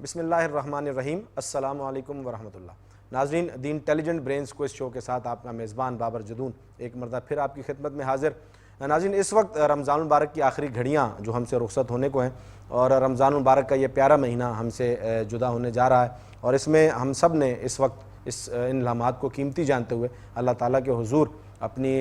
بسم اللہ الرحمن الرحیم۔ السلام علیکم ورحمۃ اللہ۔ ناظرین، دی انٹیلیجنٹ برینز کوئز شو کے ساتھ آپ کا میزبان بابر جدون ایک مرتبہ پھر آپ کی خدمت میں حاضر۔ ناظرین، اس وقت رمضان المبارک کی آخری گھڑیاں جو ہم سے رخصت ہونے کو ہیں، اور رمضان المبارک کا یہ پیارا مہینہ ہم سے جدا ہونے جا رہا ہے، اور اس میں ہم سب نے اس وقت ان لمحات کو قیمتی جانتے ہوئے اللہ تعالیٰ کے حضور اپنی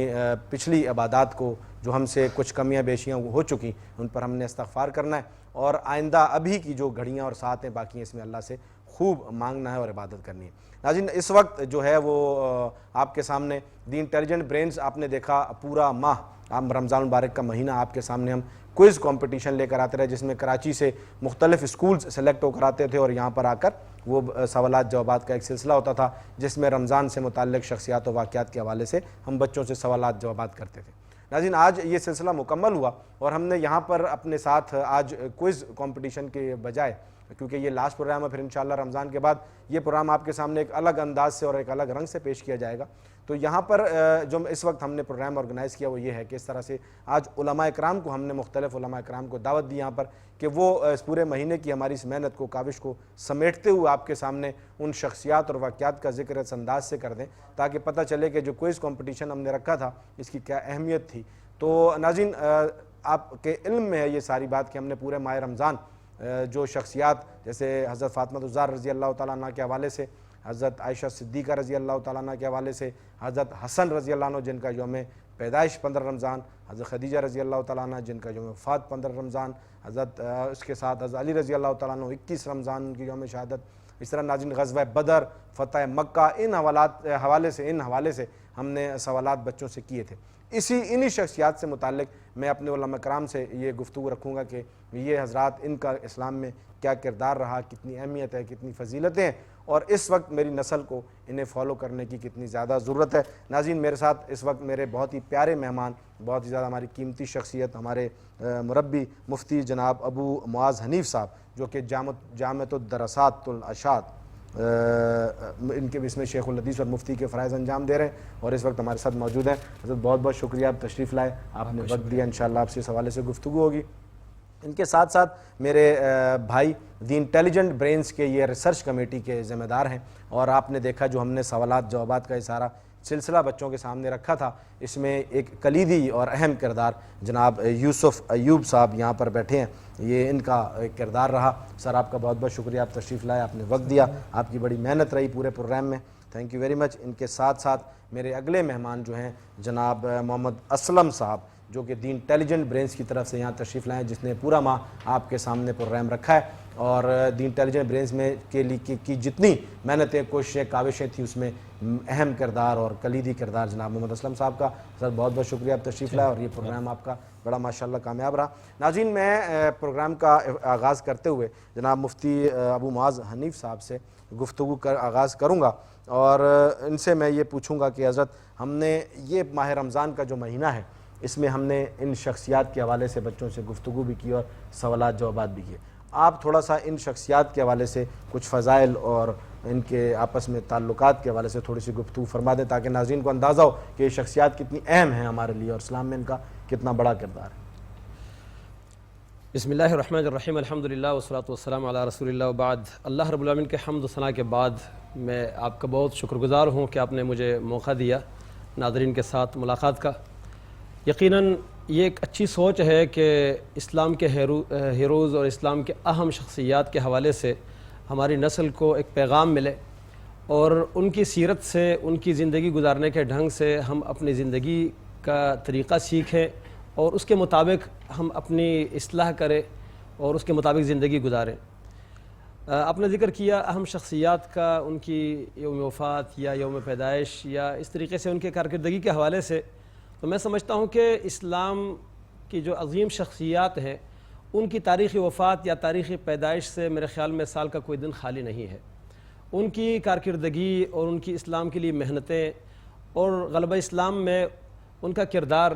پچھلی عبادات کو جو ہم سے کچھ کمیاں بیشیاں ہو چکی ان پر ہم نے استغفار کرنا ہے، اور آئندہ ابھی کی جو گھڑیاں اور ساعتیں باقی ہیں اس میں اللہ سے خوب مانگنا ہے اور عبادت کرنی ہے۔ ناظرین، اس وقت جو ہے وہ آپ کے سامنے دی انٹیلیجنٹ برینز، آپ نے دیکھا پورا ماہ رمضان المبارک کا مہینہ آپ کے سامنے ہم کوئز کمپٹیشن لے کر آتے رہے، جس میں کراچی سے مختلف اسکولز سلیکٹ ہو کر آتے تھے، اور یہاں پر آ کر وہ سوالات جوابات کا ایک سلسلہ ہوتا تھا جس میں رمضان سے متعلق شخصیات و واقعات کے حوالے سے ہم بچوں سے سوالات جوابات کرتے تھے۔ ناظرین، آج یہ سلسلہ مکمل ہوا، اور ہم نے یہاں پر اپنے ساتھ آج کوئز کمپٹیشن کے بجائے، کیونکہ یہ لاسٹ پروگرام ہے، پھر انشاءاللہ رمضان کے بعد یہ پروگرام آپ کے سامنے ایک الگ انداز سے اور ایک الگ رنگ سے پیش کیا جائے گا، تو یہاں پر جو اس وقت ہم نے پروگرام آرگنائز کیا وہ یہ ہے کہ اس طرح سے آج علماء اکرام کو ہم نے مختلف علماء اکرام کو دعوت دی یہاں پر کہ وہ اس پورے مہینے کی ہماری اس محنت کو کاوش کو سمیٹتے ہوئے آپ کے سامنے ان شخصیات اور واقعات کا ذکر اس انداز سے کر دیں تاکہ پتہ چلے کہ جو کوئز کمپٹیشن ہم نے رکھا تھا اس کی کیا اہمیت تھی۔ تو ناظرین، آپ کے علم میں ہے یہ ساری بات کہ ہم نے پورے ماہ رمضان جو شخصیات جیسے حضرت فاطمہ الزہرا رضی اللہ تعالیٰ عنہ کے حوالے سے، حضرت عائشہ صدیقہ رضی اللہ تعالیٰ عنہ کے حوالے سے، حضرت حسن رضی اللہ عنہ جن کا یوم پیدائش 15 رمضان، حضرت خدیجہ رضی اللہ تعالیٰ عنہ جن کا یوم وفات 15 رمضان، حضرت اس کے ساتھ حضرت علی رضی اللہ تعالیٰ عنہ 21 رمضان ان کی یوم شہادت، اس طرح ناظرین غزوہ بدر، فتح مکہ، ان حوالے سے ہم نے سوالات بچوں سے کیے تھے۔ انہی شخصیات سے متعلق میں اپنے علماء کرام سے یہ گفتگو رکھوں گا کہ یہ حضرات ان کا اسلام میں کیا کردار رہا، کتنی اہمیت ہے، کتنی فضیلتیں ہیں، اور اس وقت میری نسل کو انہیں فالو کرنے کی کتنی زیادہ ضرورت ہے۔ ناظرین، میرے ساتھ اس وقت میرے بہت ہی پیارے مہمان، بہت ہی زیادہ ہماری قیمتی شخصیت، ہمارے مربی مفتی جناب ابو معاذ حنیف صاحب، جو کہ جامعۃ الدراسات الاشاعت ان کے اس میں شیخ الحدیث اور مفتی کے فرائض انجام دے رہے ہیں، اور اس وقت ہمارے ساتھ موجود ہیں۔ حضرت بہت بہت شکریہ، آپ تشریف لائے، آپ نے وقت دیا، انشاءاللہ آپ سے اس حوالے سے گفتگو ہوگی۔ ان کے ساتھ ساتھ میرے بھائی دی انٹیلیجنٹ برینز کے یہ ریسرچ کمیٹی کے ذمہ دار ہیں، اور آپ نے دیکھا جو ہم نے سوالات جوابات کا یہ سارا سلسلہ بچوں کے سامنے رکھا تھا، اس میں ایک کلیدی اور اہم کردار جناب یوسف ایوب صاحب یہاں پر بیٹھے ہیں، یہ ان کا ایک کردار رہا۔ سر، آپ کا بہت بہت شکریہ، آپ تشریف لائے، آپ نے وقت دیا، آپ کی بڑی محنت رہی پورے پروگرام میں، تھینک یو ویری مچ۔ ان کے ساتھ ساتھ میرے اگلے مہمان جو ہیں جناب محمد اسلم صاحب، جو کہ دی انٹیلیجنٹ برینز کی طرف سے یہاں تشریف لائے، جس نے پورا ماہ آپ کے سامنے پروگرام رکھا ہے، اور دی انٹیلیجنٹ برینز میں کے لیے کی جتنی محنتیں، کوششیں، کاوشیں تھیں، اس میں اہم کردار اور کلیدی کردار جناب محمد اسلم صاحب کا۔ سر، بہت بہت شکریہ، آپ تشریف لائے، اور یہ پروگرام آپ کا بڑا ماشاءاللہ کامیاب رہا۔ ناظرین، میں پروگرام کا آغاز کرتے ہوئے جناب مفتی ابو معاذ حنیف صاحب سے گفتگو آغاز کروں گا، اور ان سے میں یہ پوچھوں گا کہ حضرت، ہم نے یہ ماہ رمضان کا جو مہینہ ہے اس میں ہم نے ان شخصیات کے حوالے سے بچوں سے گفتگو بھی کی اور سوالات جوابات بھی کیے، آپ تھوڑا سا ان شخصیات کے حوالے سے کچھ فضائل اور ان کے آپس میں تعلقات کے حوالے سے تھوڑی سی گفتگو فرما دیں تاکہ ناظرین کو اندازہ ہو کہ یہ شخصیات کتنی اہم ہیں ہمارے لیے اور اسلام میں ان کا کتنا بڑا کردار ہے۔ بسم اللہ الرحمن الرحیم، الحمدللہ والصلاۃ والسلام علی رسول اللہ، وبعد۔ اللہ رب العالمین کے حمد و ثنا کے بعد میں آپ کا بہت شکر گزار ہوں کہ آپ نے مجھے موقع دیا ناظرین کے ساتھ ملاقات کا۔ یقیناً یہ ایک اچھی سوچ ہے کہ اسلام کے ہیروز اور اسلام کے اہم شخصیات کے حوالے سے ہماری نسل کو ایک پیغام ملے، اور ان کی سیرت سے، ان کی زندگی گزارنے کے ڈھنگ سے ہم اپنی زندگی کا طریقہ سیکھیں، اور اس کے مطابق ہم اپنی اصلاح کریں اور اس کے مطابق زندگی گزاریں۔ آپ نے ذکر کیا اہم شخصیات کا، ان کی یوم وفات یا یوم پیدائش یا اس طریقے سے ان کے کارکردگی کے حوالے سے، تو میں سمجھتا ہوں کہ اسلام کی جو عظیم شخصیات ہیں ان کی تاریخی وفات یا تاریخی پیدائش سے میرے خیال میں سال کا کوئی دن خالی نہیں ہے۔ ان کی کارکردگی اور ان کی اسلام کے لیے محنتیں اور غلبہ اسلام میں ان کا کردار،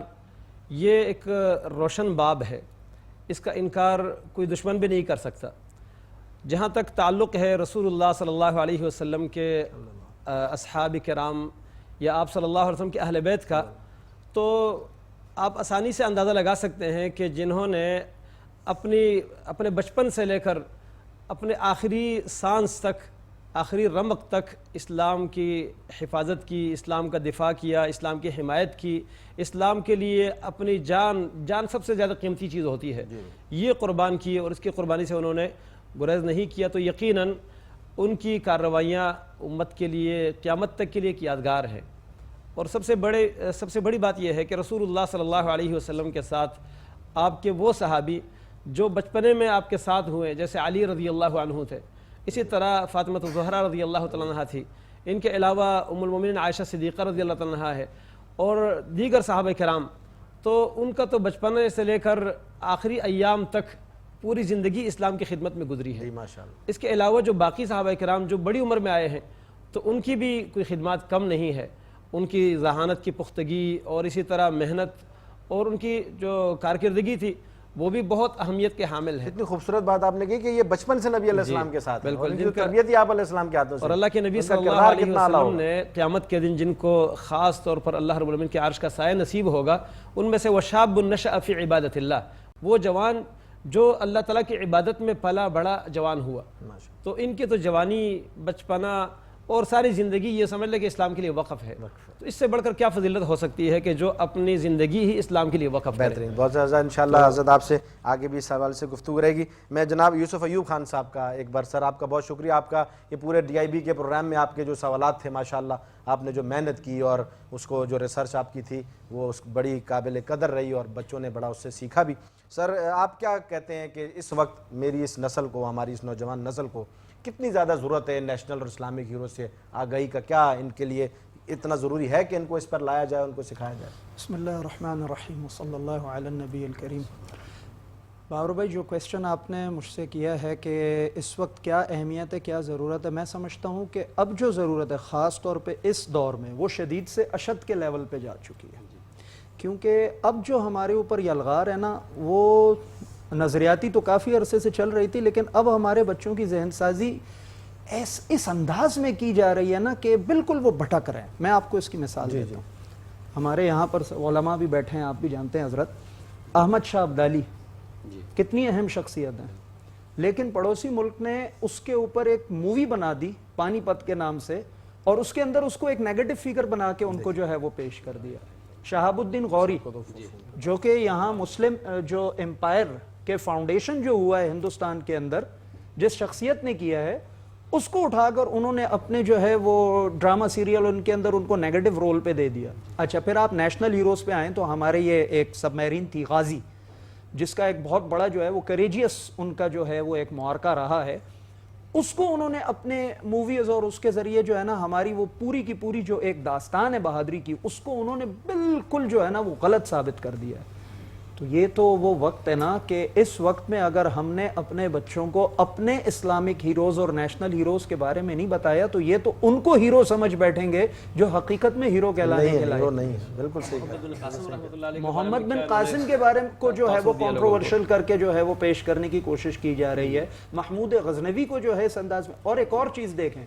یہ ایک روشن باب ہے، اس کا انکار کوئی دشمن بھی نہیں کر سکتا۔ جہاں تک تعلق ہے رسول اللہ صلی اللہ علیہ وسلم کے اصحاب کرام یا آپ صلی اللہ علیہ وسلم کے اہل بیت کا، تو آپ آسانی سے اندازہ لگا سکتے ہیں کہ جنہوں نے اپنے بچپن سے لے کر اپنے آخری سانس تک، آخری رمق تک اسلام کی حفاظت کی، اسلام کا دفاع کیا، اسلام کی حمایت کی، اسلام کے لیے اپنی جان سب سے زیادہ قیمتی چیز ہوتی ہے، یہ قربان کیے اور اس کی قربانی سے انہوں نے گریز نہیں کیا، تو یقیناً ان کی کارروائیاں امت کے لیے قیامت تک کے لیے ایک یادگار ہیں۔ اور سب سے بڑی بات یہ ہے کہ رسول اللہ صلی اللہ علیہ وسلم کے ساتھ آپ کے وہ صحابی جو بچپنے میں آپ کے ساتھ ہوئے، جیسے علی رضی اللہ عنہ تھے، اسی طرح فاطمہ الزہرا رضی اللہ تعالیٰ عنہا تھی، ان کے علاوہ ام المومنین عائشہ صدیقہ رضی اللہ تعالیٰ عنہا ہے، اور دیگر صحابہ کرام، تو ان کا تو بچپنے سے لے کر آخری ایام تک پوری زندگی اسلام کی خدمت میں گزری ہے۔ ماشاءاللہ۔ اس کے علاوہ جو باقی صحابہ کرام جو بڑی عمر میں آئے ہیں، تو ان کی بھی کوئی خدمات کم نہیں ہے، ان کی ذہانت کی پختگی اور اسی طرح محنت اور ان کی جو کارکردگی تھی وہ بھی بہت اہمیت کے حامل ہے۔ اتنی خوبصورت بات آپ نے کی کہ یہ بچپن سے نبی علیہ السلام کے ساتھ بالکل، اور ان کی تربیت ہی آپ علیہ السلام کے ہاتھوں سے، اور اللہ کے نبی صلی اللہ علیہ وسلم نے قیامت کے دن جن کو خاص طور پر اللہ رب العالمین کے عرش کا سایہ نصیب ہوگا، ان میں سے وشاب نشأ فی عبادت اللہ، وہ جوان جو اللہ تعالیٰ کی عبادت میں پلا بڑا جوان ہوا، تو ان کی تو جوانی، بچپنا اور ساری زندگی یہ سمجھ لے کہ اسلام کے لیے وقف ہے، تو اس سے بڑھ کر کیا فضیلت ہو سکتی ہے کہ جو اپنی زندگی ہی اسلام کے لیے وقف کرے۔ بہترین، بہت زیادہ انشاءاللہ حضرت آپ سے آگے بھی اس حوالے سے گفتگو رہے گی۔ میں جناب یوسف ایوب خان صاحب کا ایک بار سر آپ کا بہت شکریہ، آپ کا یہ پورے DIB کے پروگرام میں آپ کے جو سوالات تھے ماشاءاللہ آپ نے جو محنت کی اور اس کو جو ریسرچ آپ کی تھی وہ اس بڑی قابل قدر رہی اور بچوں نے بڑا اس سے سیکھا بھی۔ سر آپ کیا کہتے ہیں کہ اس وقت میری اس نسل کو، ہماری اس نوجوان نسل کو کتنی زیادہ ضرورت ہے نیشنل اور اسلامک ہیرو سے آگاہی کا؟ کیا ان کے لیے اتنا ضروری ہے کہ ان کو اس پر لایا جائے، ان کو سکھایا جائے؟ بسم اللہ الرحمن الرحیم وصلی اللہ علی النبی الکریم۔ باور بھائی، جو کویسچن آپ نے مجھ سے کیا ہے کہ اس وقت کیا اہمیت ہے، کیا ضرورت ہے، میں سمجھتا ہوں کہ اب جو ضرورت ہے خاص طور پہ اس دور میں وہ شدید سے اشد کے لیول پہ جا چکی ہے، کیونکہ اب جو ہمارے اوپر یلغار ہے نا، وہ نظریاتی تو کافی عرصے سے چل رہی تھی، لیکن اب ہمارے بچوں کی ذہن سازی اس انداز میں کی جا رہی ہے نا کہ بالکل وہ بھٹک رہے ہیں۔ میں آپ کو اس کی مثال دیتا ہوں۔ ہمارے یہاں پر علماء بھی بیٹھے ہیں، آپ بھی جانتے ہیں، حضرت احمد شاہ ابدالی کتنی اہم شخصیت ہیں، لیکن پڑوسی ملک نے اس کے اوپر ایک مووی بنا دی پانی پت کے نام سے، اور اس کے اندر اس کو ایک نیگیٹو فگر بنا کے ان کو جو ہے وہ پیش کر دیا۔ شہاب الدین غوری جو کہ یہاں مسلم جو امپائر کے فاؤنڈیشن جو ہوا ہے ہندوستان کے اندر، جس شخصیت نے کیا ہے، اس کو اٹھا کر انہوں نے اپنے جو ہے وہ ڈرامہ سیریل ان کے اندر ان کو نیگیٹو رول پہ دے دیا۔ اچھا، پھر آپ نیشنل ہیروز پہ آئیں تو ہمارے یہ ایک سب میرین تھی غازی، جس کا ایک بہت بڑا جو ہے وہ کریجیس ان کا جو ہے وہ ایک معرکہ رہا ہے، اس کو انہوں نے اپنے موویز اور اس کے ذریعے جو ہے نا ہماری وہ پوری کی پوری جو ایک داستان ہے بہادری کی، اس کو انہوں نے بالکل جو ہے نا وہ غلط ثابت کر دیا ہے۔ تو یہ تو وہ وقت ہے نا کہ اس وقت میں اگر ہم نے اپنے بچوں کو اپنے اسلامک ہیروز اور نیشنل ہیروز کے بارے میں نہیں بتایا تو یہ تو ان کو ہیرو سمجھ بیٹھیں گے جو حقیقت میں ہیرو کہلانے کے لائق نہیں ہے۔ بالکل صحیح۔ محمد بن قاسم کے بارے کو جو ہے وہ کنٹروورشل کر کے جو ہے وہ پیش کرنے کی کوشش کی جا رہی ہے، محمود غزنوی کو جو ہے اس انداز میں۔ اور ایک اور چیز دیکھیں،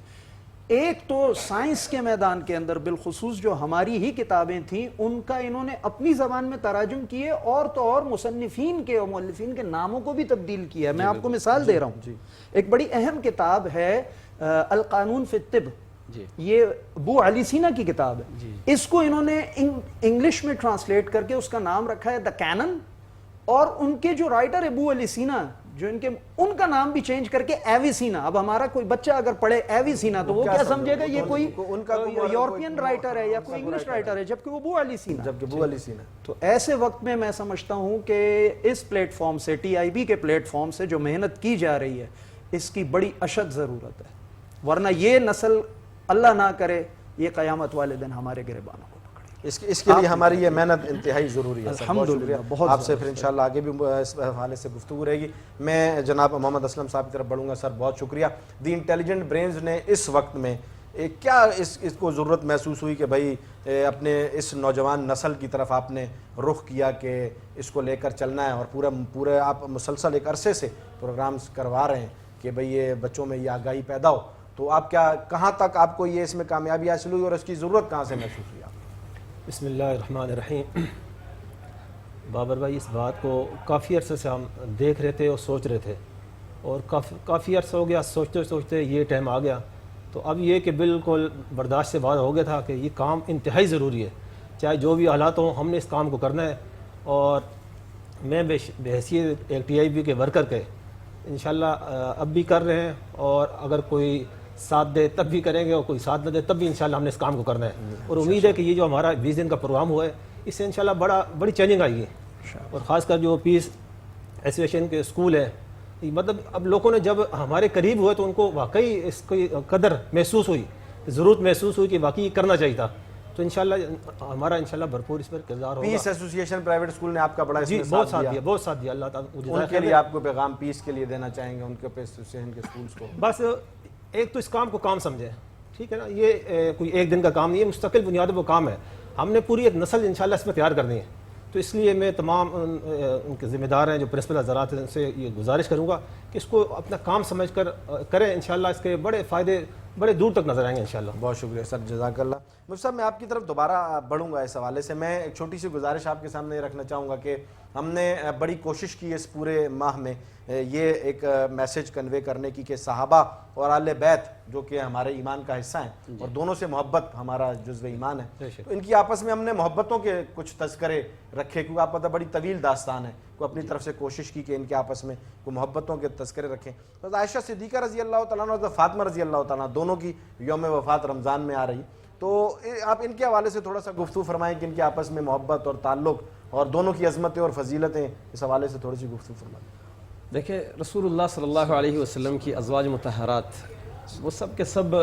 ایک تو سائنس کے میدان کے اندر بالخصوص جو ہماری ہی کتابیں تھیں ان کا انہوں نے اپنی زبان میں تراجم کیے، اور تو اور مصنفین کے اور مؤلفین کے ناموں کو بھی تبدیل کیا ہے۔ میں آپ کو مثال دے رہا ہوں، ایک بڑی اہم کتاب ہے القانون فی الطب، یہ ابو علی سینا کی کتاب ہے، اس کو انہوں نے انگلش میں ٹرانسلیٹ کر کے اس کا نام رکھا ہے دا کینن، اور ان کے جو رائٹر ابو علی سینا جو ان کا نام بھی چینج کر کے ایوی سینا۔ اب ہمارا کوئی بچہ اگر پڑھے ایوی سینا تو وہ کیا سمجھے گا یہ کوئی یورپین رائٹر ہے یا کوئی انگلش رائٹر ہے، جبکہ وہ ابو علی سینا۔ تو ایسے وقت میں میں سمجھتا ہوں کہ اس پلیٹ فارم سے، TIB کے پلیٹ فارم سے جو محنت کی جا رہی ہے اس کی بڑی اشد ضرورت ہے، ورنہ یہ نسل اللہ نہ کرے یہ قیامت والے دن ہمارے گریبانوں کو اس کے لیے ہماری یہ محنت انتہائی ضروری ہے۔ الحمدللہ، آپ سے پھر انشاءاللہ آگے بھی اس حوالے سے گفتگو رہے گی۔ میں جناب محمد اسلم صاحب کی طرف بڑھوں گا۔ سر بہت شکریہ۔ دی انٹیلیجنٹ برینز نے اس وقت میں کیا اس کو ضرورت محسوس ہوئی کہ بھائی اپنے اس نوجوان نسل کی طرف آپ نے رخ کیا کہ اس کو لے کر چلنا ہے، اور پورے آپ مسلسل ایک عرصے سے پروگرامز کروا رہے ہیں کہ بھئی یہ بچوں میں یہ آگاہی پیدا ہو، تو آپ کہاں تک آپ کو یہ اس میں کامیابی حاصل ہوئی اور اس کی ضرورت کہاں سے محسوس ہوئی؟ بسم اللہ الرحمن الرحیم۔ بابر بھائی، اس بات کو کافی عرصے سے ہم دیکھ رہے تھے اور سوچ رہے تھے اور کافی عرصہ ہو گیا سوچتے سوچتے یہ ٹائم آ گیا. تو اب یہ کہ بالکل برداشت سے باہر ہو گیا تھا کہ یہ کام انتہائی ضروری ہے, چاہے جو بھی حالات ہوں ہم نے اس کام کو کرنا ہے. اور میں بحیثیت ایک ٹی آئی بی کے ورکر کے انشاءاللہ اب بھی کر رہے ہیں, اور اگر کوئی ساتھ دے تب بھی کریں گے, اور کوئی ساتھ نہ دے تب بھی انشاءاللہ ہم نے اس کام کو کرنا ہے. اور امید ہے کہ یہ جو ہمارا 20 دن کا پروگرام ہوا ہے اس سے انشاءاللہ بڑی چینجنگ آئی ہے. اور خاص کر جو پیس ایسوسیشن کے اسکول ہیں, مطلب اب لوگوں نے جب ہمارے قریب ہوئے تو ان کو واقعی اس کی قدر محسوس ہوئی, ضرورت محسوس ہوئی کہ واقعی کرنا چاہیے تھا. تو انشاءاللہ ہمارا انشاءاللہ بھرپور اس پر کردار ہوگا. پیس ایسوسیشن پرائیویٹ اسکول نے آپ کا بڑا جی بہت ساتھ دیا اللہ تعالیٰ. ان کے لیے آپ کو پیغام پیس کے لیے دینا چاہیں گے ان کے ایسوسیشن کے اسکولس کو؟ بس ایک تو اس کام کو کام سمجھیں, ٹھیک ہے نا, یہ کوئی ایک دن کا کام نہیں ہے, مستقل بنیادوں پر کام ہے. ہم نے پوری ایک نسل انشاءاللہ اس میں تیار کرنی ہے. تو اس لیے میں تمام ان کے ذمہ دار ہیں جو پرنسپل حضرات ہیں ان سے یہ گزارش کروں گا کہ اس کو اپنا کام سمجھ کر کریں. انشاءاللہ اس کے بڑے فائدے بڑے دور تک نظر آئیں گے انشاءاللہ. بہت شکریہ سر, جزاک اللہ. مفتی صاحب میں آپ کی طرف دوبارہ بڑھوں گا اس حوالے سے. میں ایک چھوٹی سی گزارش آپ کے سامنے رکھنا چاہوں گا کہ ہم نے بڑی کوشش کی اس پورے ماہ میں یہ ایک میسج کنوے کرنے کی کہ صحابہ اور آل بیت جو کہ ہمارے ایمان کا حصہ ہیں اور دونوں سے محبت ہمارا جزو ایمان ہے, تو ان کی آپس میں ہم نے محبتوں کے کچھ تذکرے رکھے, کیونکہ آپ پتہ بڑی طویل داستان ہے, کو اپنی طرف سے کوشش کی کہ ان کے آپس میں کوئی محبتوں کے تذکرے رکھیں. تو عائشہ صدیقہ رضی اللہ تعالیٰ عنہ اور فاطمہ رضی اللہ تعالیٰ دونوں کی یوم وفات رمضان میں آ رہی, تو آپ ان کے حوالے سے تھوڑا سا گفتگو فرمائیں کہ ان کے آپس میں محبت اور تعلق اور دونوں کی عظمتیں اور فضیلتیں, اس حوالے سے تھوڑی سی گفتگو فرمائیں. دیکھیں رسول اللہ صلی اللہ علیہ وسلم کی ازواج مطہرات وہ سب کے سب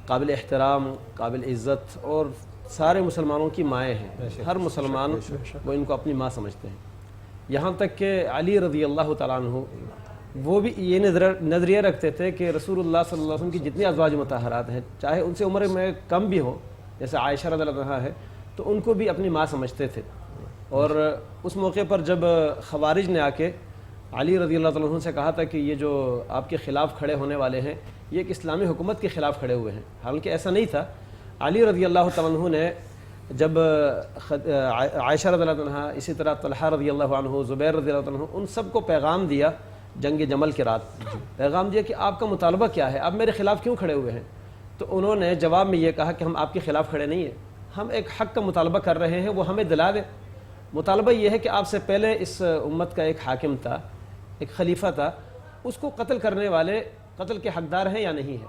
قابل احترام, قابل عزت اور سارے مسلمانوں کی مائیں ہیں. ہر مسلمان وہ ان کو اپنی ماں سمجھتے ہیں. یہاں تک کہ علی رضی اللہ تعالیٰ عنہ وہ بھی یہ نظریہ رکھتے تھے کہ رسول اللہ صلی اللہ علیہ وسلم کی جتنی ازواج مطہرات ہیں چاہے ان سے عمر میں کم بھی ہو, جیسے عائشہ رضی اللہ عنہا ہے, تو ان کو بھی اپنی ماں سمجھتے تھے. اور اس موقع پر جب خوارج نے آ کے علی رضی اللہ تعالیٰ عنہ سے کہا تھا کہ یہ جو آپ کے خلاف کھڑے ہونے والے ہیں یہ ایک اسلامی حکومت کے خلاف کھڑے ہوئے ہیں, حالانکہ ایسا نہیں تھا. علی رضی اللہ تعالیٰ عنہ نے جب عائشہ رضی اللہ عنہ, اسی طرح طلحہ رضی اللہ عنہ, زبیر رضی اللہ عنہ, ان سب کو پیغام دیا جنگ جمل کے رات, پیغام دیا کہ آپ کا مطالبہ کیا ہے, آپ میرے خلاف کیوں کھڑے ہوئے ہیں. تو انہوں نے جواب میں یہ کہا کہ ہم آپ کے خلاف کھڑے نہیں ہیں, ہم ایک حق کا مطالبہ کر رہے ہیں, وہ ہمیں دلا دیں. مطالبہ یہ ہے کہ آپ سے پہلے اس امت کا ایک حاکم تھا, ایک خلیفہ تھا, اس کو قتل کرنے والے قتل کے حقدار ہیں یا نہیں ہیں.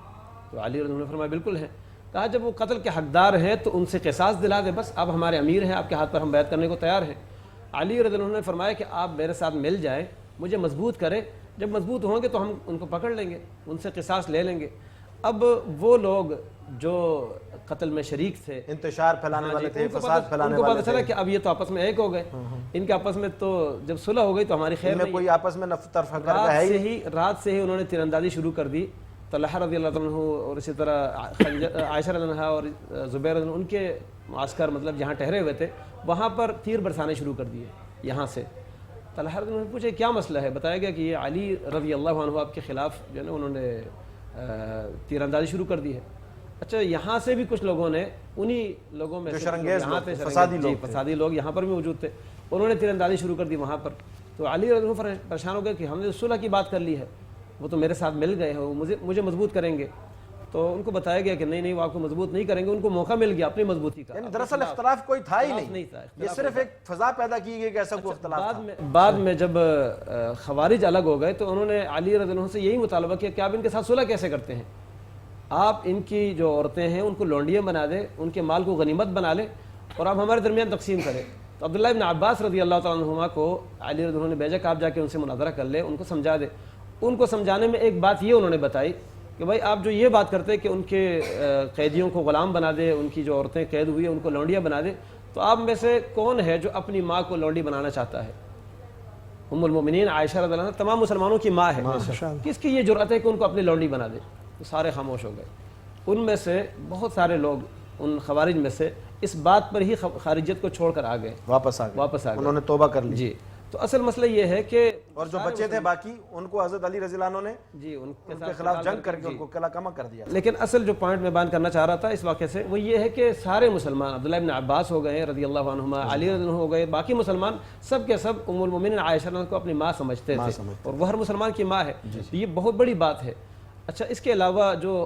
تو علی رضی اللہ عنہ نے فرمایا بالکل ہیں. کہا جب وہ قتل کے حقدار ہیں تو ان سے قصاص دلا دے, بس آپ ہمارے امیر ہیں, آپ کے ہاتھ پر ہم بیعت کرنے کو تیار ہیں. علی رضی اللہ عنہ نے فرمایا کہ آپ میرے ساتھ مل جائیں, مجھے مضبوط کریں, جب مضبوط ہوں گے تو ہم ان کو پکڑ لیں گے, ان سے قصاص لے لیں گے. اب وہ لوگ جو قتل میں شریک تھے, انتشار پھیلانے والے تھے, فساد پھیلانے والے تھے, ان کو پتہ چلا کہ اب یہ تو آپس میں ایک ہو گئے, ان کے آپس میں تو جب صلح ہو گئی تو ہماری خیر نہیں. کوئی آپس میں تفرقہ ہے ہی. رات سے ہی انہوں نے تیر اندازی شروع کر دی. طلحہ رضی اللہ عنہ اور اسی طرح عائشہ رضی اللہ عنہا اور زبیر رضی اللہ عنہ, ان کے معسکر مطلب جہاں ٹھہرے ہوئے تھے وہاں پر تیر برسانے شروع کر دیے یہاں سے. طلحہ رضی اللہ عنہ نے پوچھا کیا مسئلہ ہے, بتایا گیا کہ یہ علی رضی اللہ عنہ آپ کے خلاف جو ہے نا انہوں نے تیر اندازی شروع کر دی ہے. اچھا یہاں سے بھی کچھ لوگوں نے, انہی لوگوں میں فسادی لوگ یہاں پر بھی موجود تھے, انہوں نے تیر اندازی شروع کر دی وہاں پر. تو علی رضی اللہ عنہ پریشان ہو گئے کہ ہم نے صلح کی بات کر لی ہے, وہ تو میرے ساتھ مل گئے ہیں, وہ مجھے مضبوط کریں گے. تو ان کو بتایا گیا کہ نہیں وہ آپ کو مضبوط نہیں کریں گے, ان کو موقع مل گیا اپنی مضبوطی کا. یعنی دراصل اختلاف کوئی تھا ہی نہیں تھا, یہ صرف ایک فضا پیدا کی گئی کہ ایسا کوئی اختلاف تھا. بعد میں جب خوارج الگ ہو گئے تو انہوں نے علی رضی اللہ عنہ سے یہی مطالبہ کیا کہ آپ ان کے ساتھ صلح کیسے کرتے ہیں, آپ ان کی جو عورتیں ہیں ان کو لونڈیاں بنا دیں, ان کے مال کو غنیمت بنا لیں اور آپ ہمارے درمیان تقسیم کریں. تو عبداللہ ابن عباس رضی اللہ تعالیٰ عنہما کو علی رضی اللہ عنہ نے بھیجا کہ آپ جا کے ان سے مناظرہ کر لیں, ان کو سمجھا دیں. ان کو سمجھانے میں ایک بات یہ انہوں نے بتائی کہ بھائی آپ جو یہ بات کرتے کہ ان کے قیدیوں کو غلام بنا دے, ان کی جو عورتیں قید ہوئی ہیں ان کو لونڈیاں بنا دے, تو آپ میں سے کون ہے جو اپنی ماں کو لونڈی بنانا چاہتا ہے؟ ام المومنین عائشہ رضی اللہ عنہا تمام مسلمانوں کی ماں ہے, کس کی یہ جرأت ہے کہ ان کو اپنی لونڈی بنا دے؟ تو سارے خاموش ہو گئے. ان میں سے بہت سارے لوگ ان خوارج میں سے اس بات پر ہی خارجیت کو چھوڑ کر آ گئے, واپس آ گئے, انہوں نے توبہ کر لی. جی تو اصل مسئلہ یہ ہے کہ اور جو بچے تھے باقی ان کو حضرت علی رضی اللہ عنہ نے جی ان کے خلاف جنگ کر کے ان کو قلعہ کما کر دیا. لیکن اصل جو پوائنٹ میں بیان کرنا چاہ رہا تھا اس واقعے سے وہ یہ ہے کہ سارے مسلمان عبداللہ ابن عباس ہو گئے رضی اللہ عنہما، علی رضی اللہ عنہ ہو گئے، باقی مسلمان سب کے سب ام المومنین عائشہ رضی اللہ عنہا کو اپنی ماں سمجھتے تھے اور وہ ہر مسلمان کی ماں ہے. یہ بہت بڑی بات ہے. اچھا اس کے علاوہ جو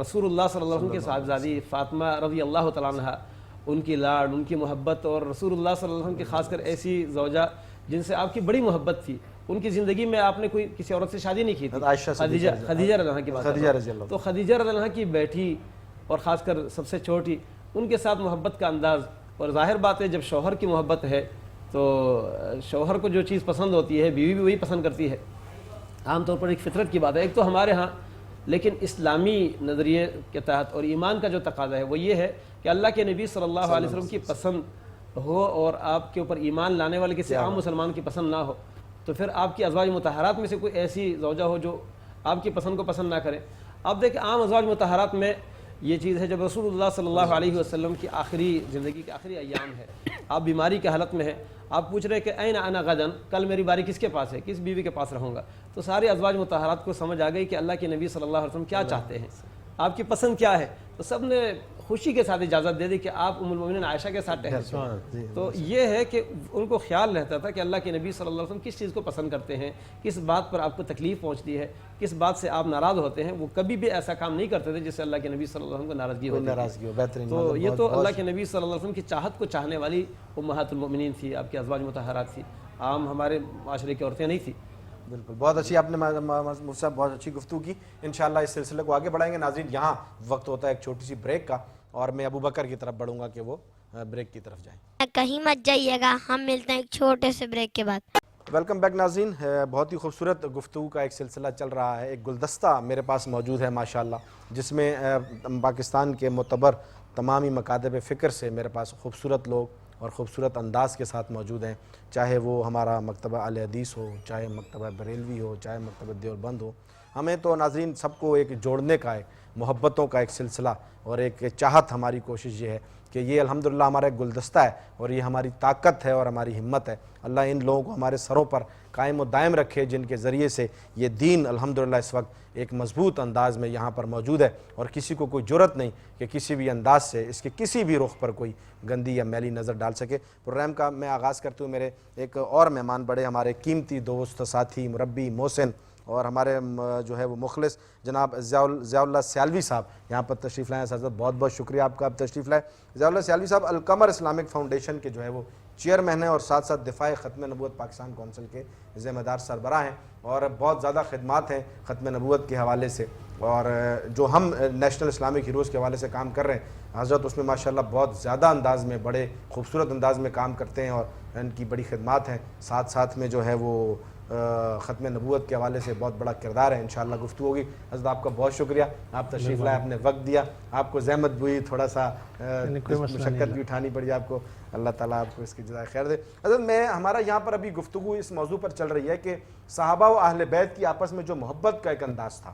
رسول اللہ صلی اللہ علیہ وسلم کے صاحبزادی فاطمہ رضی اللہ تعالیٰ عنہ، ان کی لاڈ، ان کی محبت، اور رسول اللہ صلی اللہ علیہ وسلم کی خاص کر ایسی زوجہ جن سے آپ کی بڑی محبت تھی، ان کی زندگی میں آپ نے کوئی کسی عورت سے شادی نہیں کی تھی. خدیجہ رضی اللہ عنہا کی بات خدیجہ رضی اللہ. تو خدیجہ رضی اللہ عنہا کی بیٹی اور خاص کر سب سے چھوٹی، ان کے ساتھ محبت کا انداز، اور ظاہر بات ہے جب شوہر کی محبت ہے تو شوہر کو جو چیز پسند ہوتی ہے بیوی بھی وہی پسند کرتی ہے. عام طور پر ایک فطرت کی بات ہے ایک تو ہمارے ہاں، لیکن اسلامی نظریے کے تحت اور ایمان کا جو تقاضا ہے وہ یہ ہے کہ اللہ کے نبی صلی اللہ علیہ وسلم کی پسند ہو اور آپ کے اوپر ایمان لانے والے کسی عام مسلمان کی پسند نہ ہو. تو پھر آپ کی ازواج مطہرات میں سے کوئی ایسی زوجہ ہو جو آپ کی پسند کو پسند نہ کرے. آپ دیکھیں عام ازواج مطہرات میں یہ چیز ہے جب رسول اللہ صلی اللہ علیہ وسلم کی آخری زندگی کے آخری ایام ہے، آپ بیماری کے حالت میں ہیں، آپ پوچھ رہے کہ این انا غدن، کل میری باری کس کے پاس ہے، کس بیوی کے پاس رہوں گا. تو سارے ازواج مطہرات کو سمجھ آ گئی کہ اللہ کے نبی صلی اللہ علیہ وسلم کیا چاہتے ہیں، آپ کی پسند کیا ہے. تو سب نے خوشی کے ساتھ اجازت دے دی کہ آپ ام المومنین عائشہ کے ساتھ ٹہریں. تو یہ ہے کہ ان کو خیال رہتا تھا کہ اللہ کے نبی صلی اللہ علیہ وسلم کس چیز کو پسند کرتے ہیں، کس بات پر آپ کو تکلیف پہنچتی ہے، کس بات سے آپ ناراض ہوتے ہیں. وہ کبھی بھی ایسا کام نہیں کرتے تھے جس سے اللہ کے نبی صلی اللہ علیہ وسلم کو ناراضگی ہوتی. تو یہ تو اللہ کے نبی صلی اللہ علیہ وسلم کی چاہت کو چاہنے والی امہات المؤمنین تھی، آپ کی ازواج مطہرات تھی، عام ہمارے معاشرے کی عورتیں نہیں تھی. بالکل، بہت اچھی آپ نے مفتی صاحب بہت اچھی گفتگو کی. انشاءاللہ اس سلسلے کو آگے بڑھائیں گے. ناظرین یہاں وقت ہوتا ہے ایک چھوٹی سی بریک کا، اور میں ابو بکر کی طرف بڑھوں گا کہ وہ بریک کی طرف جائیں. کہیں مت جائیے گا، ہم ملتے ہیں ایک چھوٹے سے بریک کے بعد. ویلکم بیک ناظرین. بہت ہی خوبصورت گفتگو کا ایک سلسلہ چل رہا ہے. ایک گلدستہ میرے پاس موجود ہے ماشاءاللہ، جس میں پاکستان کے معتبر تمامی مکاتب فکر سے میرے پاس خوبصورت لوگ اور خوبصورت انداز کے ساتھ موجود ہیں، چاہے وہ ہمارا مکتبہ اہل حدیث ہو، چاہے مکتبہ بریلوی ہو، چاہے مکتبہ دیوبند ہو. ہمیں تو ناظرین سب کو ایک جوڑنے کا ایک محبتوں کا ایک سلسلہ اور ایک چاہت، ہماری کوشش یہ ہے کہ یہ الحمدللہ ہمارا ایک گلدستہ ہے اور یہ ہماری طاقت ہے اور ہماری ہمت ہے. اللہ ان لوگوں کو ہمارے سروں پر قائم و دائم رکھے جن کے ذریعے سے یہ دین الحمدللہ اس وقت ایک مضبوط انداز میں یہاں پر موجود ہے، اور کسی کو کوئی جرت نہیں کہ کسی بھی انداز سے اس کے کسی بھی رخ پر کوئی گندی یا میلی نظر ڈال سکے. پروگرام کا میں آغاز کرتے ہوں میرے ایک اور مہمان، بڑے ہمارے قیمتی دوست، ساتھی، مربی، محسن اور ہمارے جو ہے وہ مخلص جناب ضیاء اللہ سیالوی صاحب یہاں پر تشریف لائے. حضرت بہت بہت شکریہ آپ کا، آپ تشریف لائے. ضیاء اللہ سیالوی صاحب القمر اسلامک فاؤنڈیشن کے جو ہے وہ چیئرمین ہیں اور ساتھ ساتھ دفاع ختم نبوت پاکستان کونسل کے ذمہ دار سربراہ ہیں، اور بہت زیادہ خدمات ہیں ختم نبوت کے حوالے سے، اور جو ہم نیشنل اسلامک ہیروز کے حوالے سے کام کر رہے ہیں حضرت اس میں ماشاءاللہ بہت زیادہ انداز میں، بڑے خوبصورت انداز میں کام کرتے ہیں، اور ان کی بڑی خدمات ہیں. ساتھ ساتھ میں جو ہے وہ ختم نبوت کے حوالے سے بہت بڑا کردار ہے. انشاءاللہ گفتگو ہوگی. حضرت آپ کا بہت شکریہ، آپ تشریف لائے، آپ نے وقت دیا، آپ کو زحمت بھی ہوئی، تھوڑا سا مشقت بھی اٹھانی پڑی آپ کو. اللہ تعالیٰ آپ کو اس کی جزائے خیر دے. حضرت ہمارا یہاں پر ابھی گفتگو اس موضوع پر چل رہی ہے کہ صحابہ و اہل بیت کی آپس میں جو محبت کا ایک انداز تھا،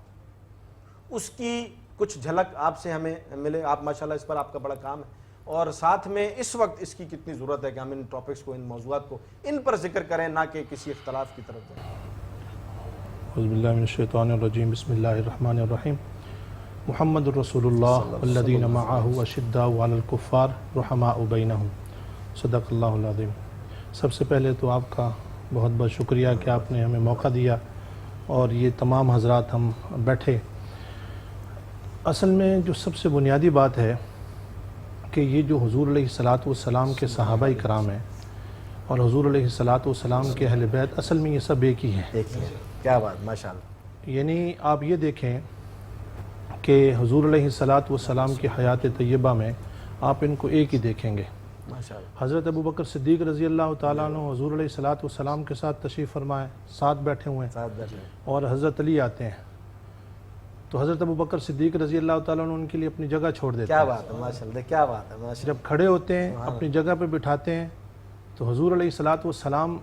اس کی کچھ جھلک آپ سے ہمیں ملے. آپ ماشاءاللہ اس پر آپ کا بڑا کام ہے، اور ساتھ میں اس وقت اس کی کتنی ضرورت ہے کہ ہم ان ٹاپکس کو، ان موضوعات کو ان پر ذکر کریں، نہ کہ کسی اختلاف کی طرف جائیں. اعوذ باللہ من الشیطان الرجیم، بسم اللہ الرحمن الرحیم. محمد الرسول اللہ والذین معہ اشداء علی الکفار رحماء بینہم. صدق اللہ العظیم. سب سے پہلے تو آپ کا بہت بہت شکریہ کہ آپ نے ہمیں موقع دیا اور یہ تمام حضرات ہم بیٹھے. اصل میں جو سب سے بنیادی بات ہے کہ یہ جو حضور علیہ الصلاۃ والسلام کے صحابہ کرام ہیں اور حضور علیہ الصلاۃ والسلام کے اہل بیت، اصل میں یہ سب ایک ہی ہیں. کیا بات، ماشاءاللہ. یعنی آپ یہ دیکھیں کہ حضور علیہ الصلاۃ والسلام کی حیات طیبہ میں آپ ان کو ایک ہی دیکھیں گے. حضرت ابو بکر صدیق رضی اللہ تعالیٰ عنہ حضور علیہ الصلاۃ والسلام کے ساتھ تشریف فرمائے، ساتھ بیٹھے ہوئے ہیں، اور حضرت علی آتے ہیں تو حضرت ابو بکر صدیق رضی اللہ تعالیٰ عنہ ان کے لیے اپنی جگہ چھوڑ دیتے ہیں. کیا بات ہے، ماشاءاللہ، کیا بات ہے. جب کھڑے ہوتے ہیں اپنی جگہ پہ بٹھاتے ہیں تو حضور علیہ الصلاۃ والسلام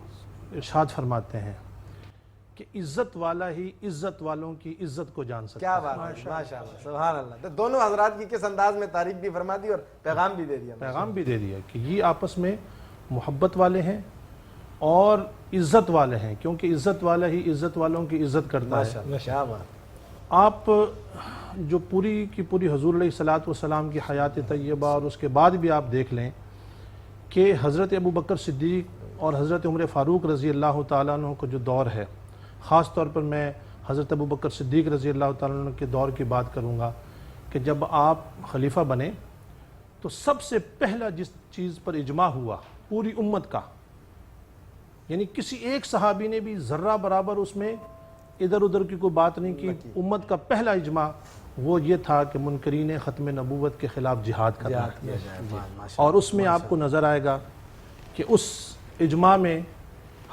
ارشاد فرماتے ہیں کہ عزت والا ہی عزت والوں کی عزت کو جان سکتا ہے. کیا بات ہے، ماشاءاللہ، سبحان اللہ. تو دونوں حضرات کی کس انداز میں تعریف بھی فرما دی اور پیغام بھی دے دیا. پیغام بھی دے دیا کہ یہ آپس میں محبت والے ہیں، اور عزت والے ہیں، کیونکہ عزت والا ہی عزت والوں کی عزت کرتا ہے۔ ماشاءاللہ، کیا بات۔ آپ جو پوری کی پوری حضور علیہ الصلاۃ والسلام کی حیات طیبہ اور اس کے بعد بھی آپ دیکھ لیں کہ حضرت ابوبکر صدیق اور حضرت عمر فاروق رضی اللہ تعالیٰ عنہ کا جو دور ہے، خاص طور پر میں حضرت ابوبکر صدیق رضی اللہ تعالیٰ عنہ کے دور کی بات کروں گا کہ جب آپ خلیفہ بنے تو سب سے پہلا جس چیز پر اجماع ہوا پوری امت کا، یعنی کسی ایک صحابی نے بھی ذرہ برابر اس میں ادھر ادھر کی کوئی بات نہیں کی، امت کا پہلا اجماع وہ یہ تھا کہ منکرین ختم نبوت کے خلاف جہاد کرنا ہے۔ اور اس میں آپ کو نظر آئے گا کہ اس اجماع میں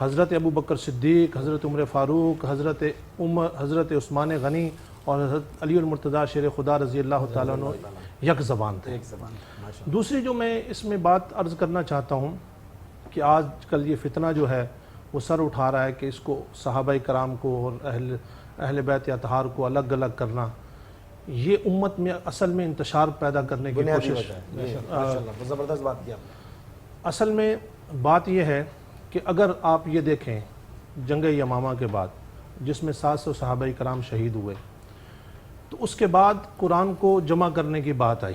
حضرت ابوبکر صدیق، حضرت عمر فاروق، حضرت عثمان غنی اور حضرت علی المرتضیٰ شیر خدا رضی اللہ تعالیٰ عنہ یک زبان تھے۔ دوسری جو میں اس میں بات عرض کرنا چاہتا ہوں کہ آج کل یہ فتنہ جو ہے وہ سر اٹھا رہا ہے کہ اس کو صحابہ کرام کو اور اہل بیت اطہار کو الگ الگ کرنا، یہ امت میں اصل میں انتشار پیدا کرنے کی کوشش، زبردست بات کیا۔ اصل میں بات یہ ہے کہ اگر آپ یہ دیکھیں جنگ یمامہ کے بعد جس میں 700 صحابہ کرام شہید ہوئے، تو اس کے بعد قرآن کو جمع کرنے کی بات آئی،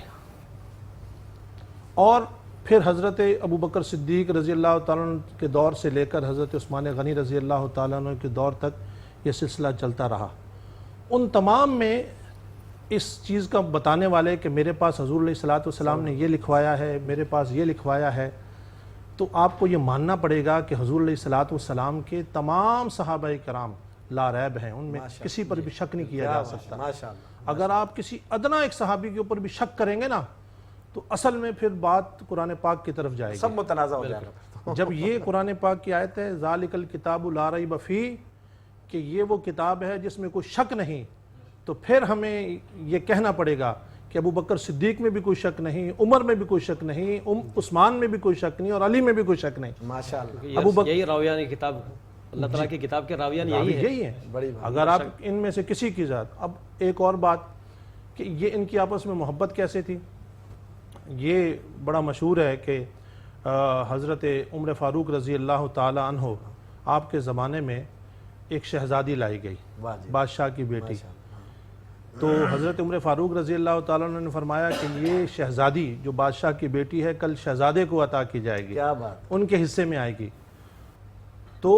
اور پھر حضرت ابوبکر صدیق رضی اللہ تعالیٰ عنہ کے دور سے لے کر حضرت عثمان غنی رضی اللہ تعالیٰ عنہ کے دور تک یہ سلسلہ چلتا رہا۔ ان تمام میں اس چیز کا بتانے والے کہ میرے پاس حضور علیہ الصلوۃ والسلام نے یہ لکھوایا ہے، میرے پاس یہ لکھوایا ہے، تو آپ کو یہ ماننا پڑے گا کہ حضور علیہ الصلوۃ والسلام کے تمام صحابہ کرام لا ریب ہیں، ان میں کسی پر بھی شک نہیں کیا جا سکتا۔ اگر آپ کسی ادنا ایک صحابی کے اوپر بھی شک کریں گے نا تو اصل میں پھر بات قرآن پاک کی طرف جائے گی، سب متنازع ہو جائے گا۔ جب یہ قرآن پاک کی آیت ہے ذالک الکتاب لا ریب فیہ، کہ یہ وہ کتاب ہے جس میں کوئی شک نہیں، تو پھر ہمیں یہ کہنا پڑے گا کہ ابوبکر صدیق میں بھی کوئی شک نہیں، عمر میں بھی کوئی شک نہیں، عثمان میں بھی کوئی شک نہیں، اور علی میں بھی کوئی شک نہیں۔ ماشاءاللہ، یہی راویان کتاب، اللہ تعالیٰ کی کتاب کے راویان یہی ہے۔ اگر آپ ان میں سے کسی کی ذات، اب ایک اور بات کہ یہ ان کی آپس میں محبت کیسے تھی، یہ بڑا مشہور ہے کہ حضرت عمر فاروق رضی اللہ تعالی عنہ آپ کے زمانے میں ایک شہزادی لائی گئی، بادشاہ کی بیٹی، تو حضرت عمر فاروق رضی اللہ تعالیٰ عنہ نے فرمایا کہ یہ شہزادی جو بادشاہ کی بیٹی ہے کل شہزادے کو عطا کی جائے گی، کیا بات، ان کے حصے میں آئے گی۔ تو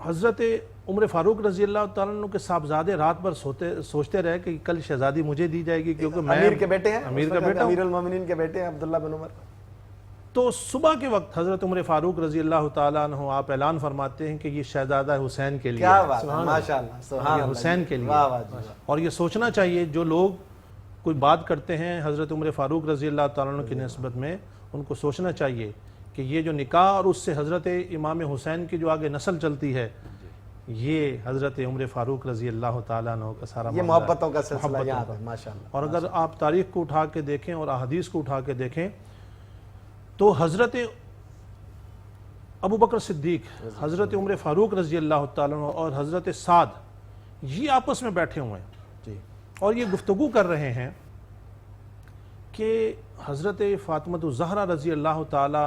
حضرت عمر فاروق رضی اللہ تعالیٰ عنہ کے صاحبزادے رات بھر سوچتے رہے کہ کل شہزادی مجھے دی جائے گی، کیونکہ میں امیر کے بیٹے ہیں، امیر کا بیٹا ہوں۔ امیر المومنین کے بیٹے ہیں عبداللہ بن عمر۔ تو صبح کے وقت حضرت عمر فاروق رضی اللہ تعالیٰ عنہ آپ اعلان فرماتے ہیں کہ یہ شہزادہ حسین کے لیے، کیا بات، ماشاءاللہ، سبحان اللہ، حسین کے لیے۔ واہ واہ جی۔ اور یہ سوچنا چاہیے جو لوگ کوئی بات کرتے ہیں حضرت عمر فاروق رضی اللہ تعالیٰ عنہ کی نسبت میں، ان کو سوچنا چاہیے کہ یہ جو نکاح اور اس سے حضرت امام حسین کی جو آگے نسل چلتی ہے، یہ حضرت عمر فاروق رضی اللہ تعالیٰ عنہ کا سارا یہ محبتوں کا سلسلہ محبتوں یہاں کا۔ ہے، ماشاءاللہ۔ اور اگر آپ تاریخ کو اٹھا کے دیکھیں اور احادیث کو اٹھا کے دیکھیں تو حضرت ابوبکر صدیق، حضرت عمر فاروق رضی اللہ تعالیٰ عنہ اور حضرت سعد یہ آپس میں بیٹھے ہوئے ہیں جی، اور یہ گفتگو کر رہے ہیں کہ حضرت فاطمہ الزہرا رضی اللہ تعالی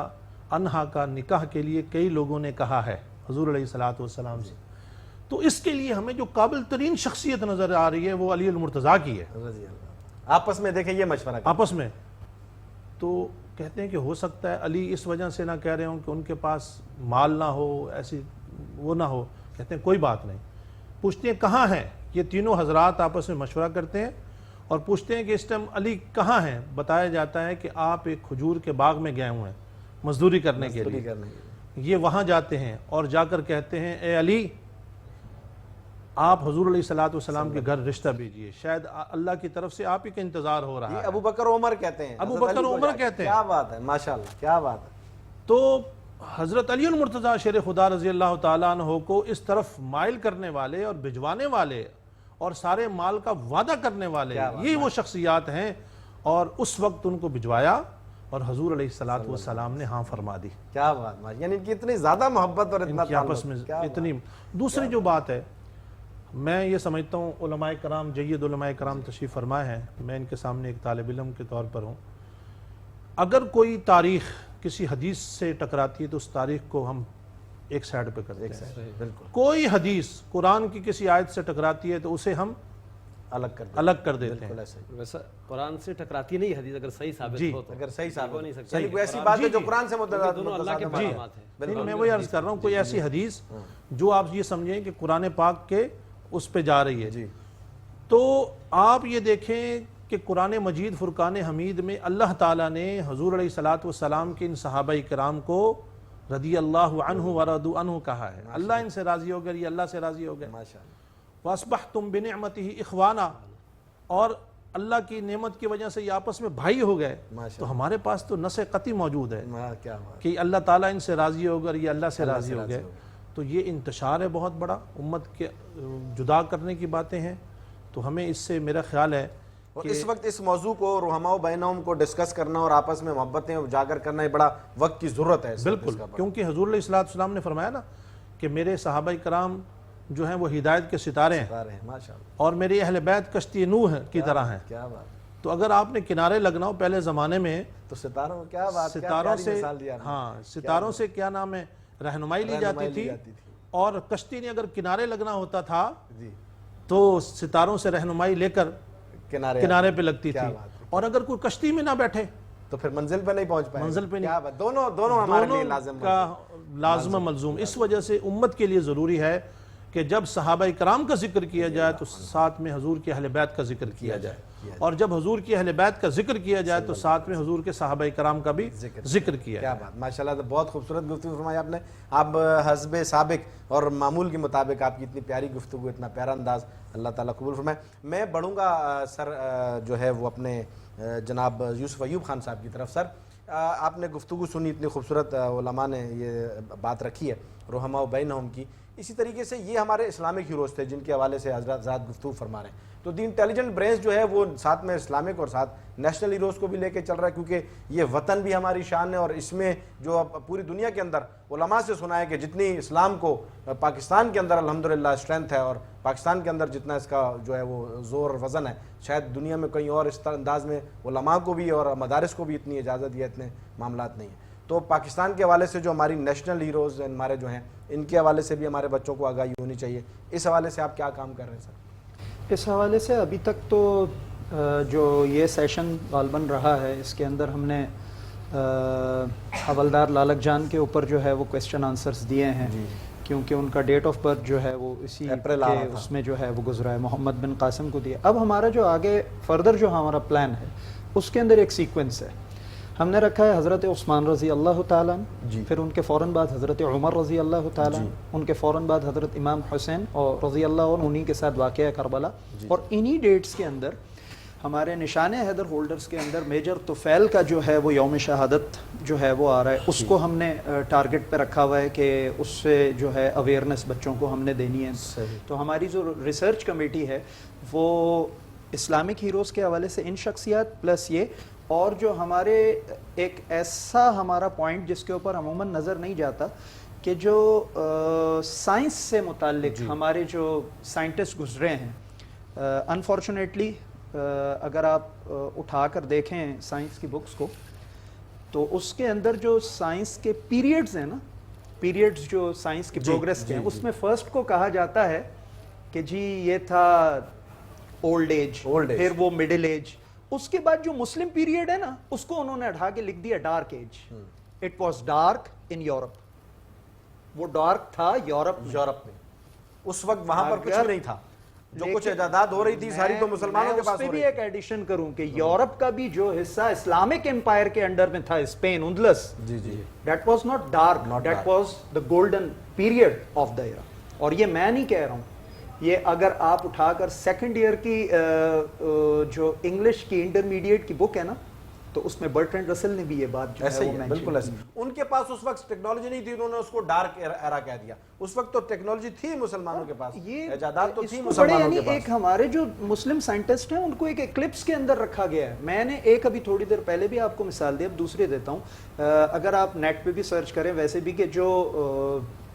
عنہا کا نکاح کے لیے کئی لوگوں نے کہا ہے حضور علیہ الصلوۃ والسلام سے، تو اس کے لیے ہمیں جو قابل ترین شخصیت نظر آ رہی ہے وہ علی المرتضیٰ کی ہے۔ رضی اللہ، آپس میں دیکھیں یہ مشورہ کریں۔ آپس میں تو کہتے ہیں کہ ہو سکتا ہے علی اس وجہ سے نہ کہہ رہے ہوں کہ ان کے پاس مال نہ ہو، ایسی وہ نہ ہو، کہتے ہیں کوئی بات نہیں، پوچھتے ہیں کہاں ہیں، یہ تینوں حضرات آپس میں مشورہ کرتے ہیں اور پوچھتے ہیں کہ اس ٹائم علی کہاں ہیں، بتایا جاتا ہے کہ آپ ایک کھجور کے باغ میں گئے ہوئے ہیں مزدوری کرنے کے لیے، یہ وہاں جاتے ہیں اور جا کر کہتے ہیں اے علی آپ حضور علیہ الصلوۃ والسلام کے گھر رشتہ بھیجیے، شاید اللہ کی طرف سے آپ ہی کا انتظار ہو رہا ہے۔ ابو بکر عمر کہتے ہیں، ابو بکر عمر کہتے ہیں، کیا بات ہے، ماشاءاللہ، کیا بات ہے۔ تو حضرت علی المرتضیٰ شیر خدا رضی اللہ تعالیٰ عنہ کو اس طرف مائل کرنے والے اور بھجوانے والے اور سارے مال کا وعدہ کرنے والے یہ وہ شخصیات ہیں، اور اس وقت ان کو بھجوایا اور حضور علیہ الصلوۃ والسلام نے ہاں فرما دی۔ کیا بات، یعنی ان کی اتنی زیادہ محبت اور اتنا ان کی آپس میں اتنی۔ دوسری جو بات ہے، میں یہ سمجھتا ہوں علماء کرام، جید علماء کرام تشریف فرمائے ہیں، میں ان کے سامنے ایک طالب علم کے طور پر ہوں، اگر کوئی تاریخ کسی حدیث سے ٹکراتی ہے تو اس تاریخ کو ہم ایک سائڈ پہ کرتے ہیں. بالکل کوئی حدیث قرآن کی کسی آیت سے ٹکراتی ہے تو اسے ہم الگ کر دیتے ہیں. ویسا قرآن سے ٹکراتی نہیں حدیث اگر صحیح ثابت ہو تو. اگر صحیح ثابت ہو نہیں سکتا. یعنی کوئی ایسی بات ہے جو قرآن سے دونوں اللہ کے پیغامات ہیں. نہیں, میں وہی عرض کر رہا ہوں, کوئی ایسی حدیث جو آپ یہ سمجھیں کہ قرآن پاک کے اس پہ جا رہی ہے, تو آپ یہ دیکھیں کہ قرآن مجید فرقان حمید میں اللہ تعالیٰ نے حضور علیہ الصلوۃ والسلام کے ان صحابہ کرام کو رضی اللہ عنہ ورضوا عنہ کہا ہے. اللہ ان سے راضی ہو گئے, یہ اللہ سے راضی ہو گئے. وَأَصْبَحْتُمْ بِنِعْمَتِهِ إِخْوَانًا, اور اللہ کی نعمت کی وجہ سے یہ آپس میں بھائی ہو گئے. تو ہمارے پاس تو نص قطعی موجود ہے کہ اللہ تعالیٰ ان سے راضی ہو گئے, یہ اللہ سے راضی ہو گئے. تو یہ انتشار ہے بہت بڑا, امت کے جدا کرنے کی باتیں ہیں. تو ہمیں اس سے میرا خیال ہے اور اس وقت اس موضوع کو رحماء بینہم کو ڈسکس کرنا اور آپس میں محبتیں اجاگر کرنا بڑا وقت کی ضرورت ہے. بالکل, کیونکہ حضور علیہ الصلوۃ والسلام نے فرمایا نا کہ میرے صحابہ کرام جو ہیں وہ ہدایت کے ستارے ہیں اور میری اہل بیت کشتی نوح کی طرح ہیں. کیا بات. تو اگر آپ نے کنارے لگنا ہو پہلے زمانے میں تو ستاروں کیا بات, ستاروں سے, ہاں ستاروں سے کیا نام ہے رہنمائی لی جاتی تھی, اور کشتی نے اگر کنارے لگنا ہوتا تھا تو ستاروں سے رہنمائی لے کر کنارے پہ لگتی تھی. اور اگر کوئی کشتی میں نہ بیٹھے تو پھر منزل پہ نہیں پہنچ پائے. منزل پہ نہیں, دونوں ہمارے لیے لازم ملزوم. اس وجہ سے امت کے لیے ضروری ہے کہ جب صحابہ کرام کا ذکر کیا جائے تو ساتھ میں حضور کی اہل بیت کا ذکر کیا جائے, اور جب حضور کی اہل بیت کا ذکر کیا جائے تو ساتھ میں حضور کے صحابہ کرام کا بھی ذکر کیا جائے. کیا بات, ماشاءاللہ, بہت خوبصورت گفتگو فرمائی آپ نے. آپ حسب سابق اور معمول کے مطابق آپ کی اتنی پیاری گفتگو, اتنا پیارا انداز, اللہ تعالیٰ قبول فرمائے. میں بڑھوں گا سر جو ہے وہ اپنے جناب یوسف ایوب خان صاحب کی طرف. سر, آپ نے گفتگو سنی, اتنی خوبصورت علماء نے یہ بات رکھی ہے رحماء بینہم کی. اسی طریقے سے یہ ہمارے اسلامک ہیروز تھے جن کے حوالے سے حضرات گفتگو فرما رہے ہیں. تو دی انٹیلیجنٹ برینز جو ہے وہ ساتھ میں اسلامک اور ساتھ نیشنل ہیروز کو بھی لے کے چل رہا ہے, کیونکہ یہ وطن بھی ہماری شان ہے. اور اس میں جو پوری دنیا کے اندر علماء سے سنا ہے کہ جتنی اسلام کو پاکستان کے اندر الحمدللہ اسٹرینتھ ہے, اور پاکستان کے اندر جتنا اس کا جو ہے وہ زور وزن ہے, شاید دنیا میں کہیں اور اس انداز میں علماء کو بھی اور مدارس کو بھی اتنی اجازت یا اتنے معاملات نہیں ہیں. تو پاکستان کے حوالے سے جو ہماری نیشنل ہیروز ہمارے جو ہیں, ان کے حوالے سے بھی ہمارے بچوں کو آگاہی ہونی چاہیے. اس حوالے سے آپ کیا کام کر رہے ہیں سر؟ اس حوالے سے ابھی تک تو جو یہ سیشن غالباً رہا ہے, اس کے اندر ہم نے حوالدار لالک جان کے اوپر جو ہے وہ کویسچن آنسرز دیے ہیں, کیونکہ ان کا ڈیٹ آف برتھ جو ہے وہ اسی اپریل اس میں جو ہے وہ گزرا ہے. محمد بن قاسم کو دیا. اب ہمارا جو آگے فردر جو ہمارا پلان ہے اس کے اندر ایک سیکوینس ہے. ہم نے رکھا ہے حضرت عثمان رضی اللہ تعالیٰ, پھر ان کے فوراً بعد حضرت عمر رضی اللہ تعالیٰ, ان کے فوراً بعد حضرت امام حسین اور رضی اللہ عنہ, انہی کے ساتھ واقعہ کربلا. اور انہی ڈیٹس کے اندر ہمارے نشان حیدر ہولڈرز کے اندر میجر طفیل کا جو ہے وہ یوم شہادت جو ہے وہ آ رہا ہے. اس کو ہم نے ٹارگٹ پہ رکھا ہوا ہے کہ اس سے جو ہے اویئرنیس بچوں کو ہم نے دینی ہے. تو ہماری جو ریسرچ کمیٹی ہے وہ اسلامک ہیروز کے حوالے سے ان شخصیات پلس یہ, اور جو ہمارے ایک ایسا ہمارا پوائنٹ جس کے اوپر عموماً نظر نہیں جاتا کہ جو سائنس سے متعلق ہمارے جو سائنٹسٹ گزرے ہیں, انفارچونیٹلی اگر آپ اٹھا کر دیکھیں سائنس کی بکس کو تو اس کے اندر جو سائنس کے پیریڈز ہیں نا, پیریڈز جو سائنس کی پروگریس کے ہیں, اس میں فرسٹ کو کہا جاتا ہے کہ جی یہ تھا اولڈ ایج, پھر وہ مڈل ایج. اس کے بعد جو مسلم پیریڈ ہے نا اس کو انہوں نے اٹھا کے لکھ دیا dark age. It was dark in Europe, وہ ڈارک تھا یورپ میں. اس وقت وہاں پر کچھ نہیں تھا, جو کچھ اجادات ہو رہی تھی ساری تو مسلمانوں کے پاس ہو رہی تھی. بھی ایک ایڈیشن کروں کہ یورپ کا بھی جو حصہ اسلامک امپائر کے انڈر میں تھا, Spain, Andalus, that was not dark, that was the golden period of the era. اور یہ میں نہیں کہہ رہا ہوں, یہ اگر آپ اٹھا کر سیکنڈ ایئر کی جو انگلش کی انٹرمیڈیٹ کی بک ہے نا تو اس میں برٹرینڈ رسل نے بھی یہ بات جو ہے وہ بالکل ایسے. ان کے پاس اس وقت ٹیکنالوجی نہیں تھی, انہوں نے اس کو ڈارک ایرا کہہ دیا. اس وقت تو ٹیکنالوجی تھی مسلمانوں کے پاس, ایجادات تو تھی مسلمانوں کے پاس. ایک ہمارے جو مسلم سائنٹسٹ ہیں ان کو ایک ایکلپس کے اندر رکھا گیا ہے. میں نے ایک ابھی تھوڑی دیر پہلے بھی آپ کو مثال دی, اب دوسری دیتا ہوں. اگر آپ نیٹ پہ بھی سرچ کریں ویسے بھی کہ جو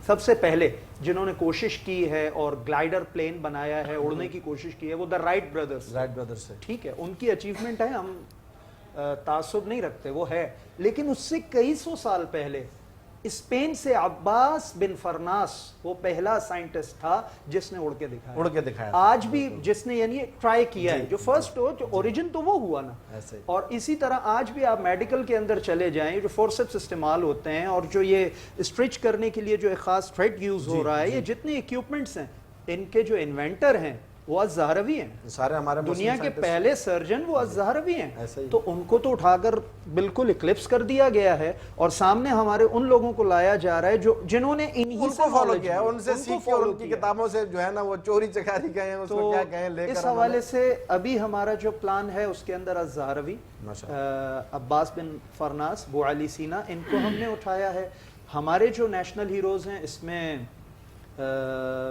سب سے پہلے جنہوں نے کوشش کی ہے اور گلائڈر پلین بنایا ہے, اڑنے کی کوشش کی ہے, وہ دا رائٹ بردرز. ٹھیک ہے, ان کی اچیومنٹ ہے, ہم تعصب نہیں رکھتے, وہ ہے. لیکن اس سے کئی سو سال پہلے اسپین سے عباس بن فرناس وہ پہلا سائنٹسٹ تھا جس نے اڑ کے دکھایا. اڑ کے دکھایا. آج بھی جس نے یعنی ٹرائی کیا ہے, جو فرسٹ ہو, جو اوریجن تو وہ ہوا نا. اور اسی طرح آج بھی آپ میڈیکل کے اندر چلے جائیں, جو فورسپس استعمال ہوتے ہیں اور جو یہ اسٹرچ کرنے کے لیے جو ایک خاص تھریڈ یوز ہو رہا ہے, یہ جتنے اکوپمنٹس ہیں ان کے جو انوینٹر ہیں وہ الزہروی ہیں. سارے ہمارے دنیا کے پہلے سرجن وہ الزہروی ہیں. تو ان کو تو اٹھا کر بالکل اکلپس کر دیا گیا ہے اور سامنے ہمارے ان لوگوں کو لایا جا رہا ہے جنہوں نے انہی ان کو فالو کیا ہے, ان سے سیکھ کے اور ان کی کتابوں سے جو ہے نا وہ چوری چکاری کہیں, اس کو کیا کہیں, لے کر. اس حوالے سے ابھی ہمارا جو پلان ہے اس کے اندر الزہروی, عباس بن فرناس, ابو علی سینا, ان کو ہم نے اٹھایا ہے. ہمارے جو نیشنل ہیروز ہیں اس میں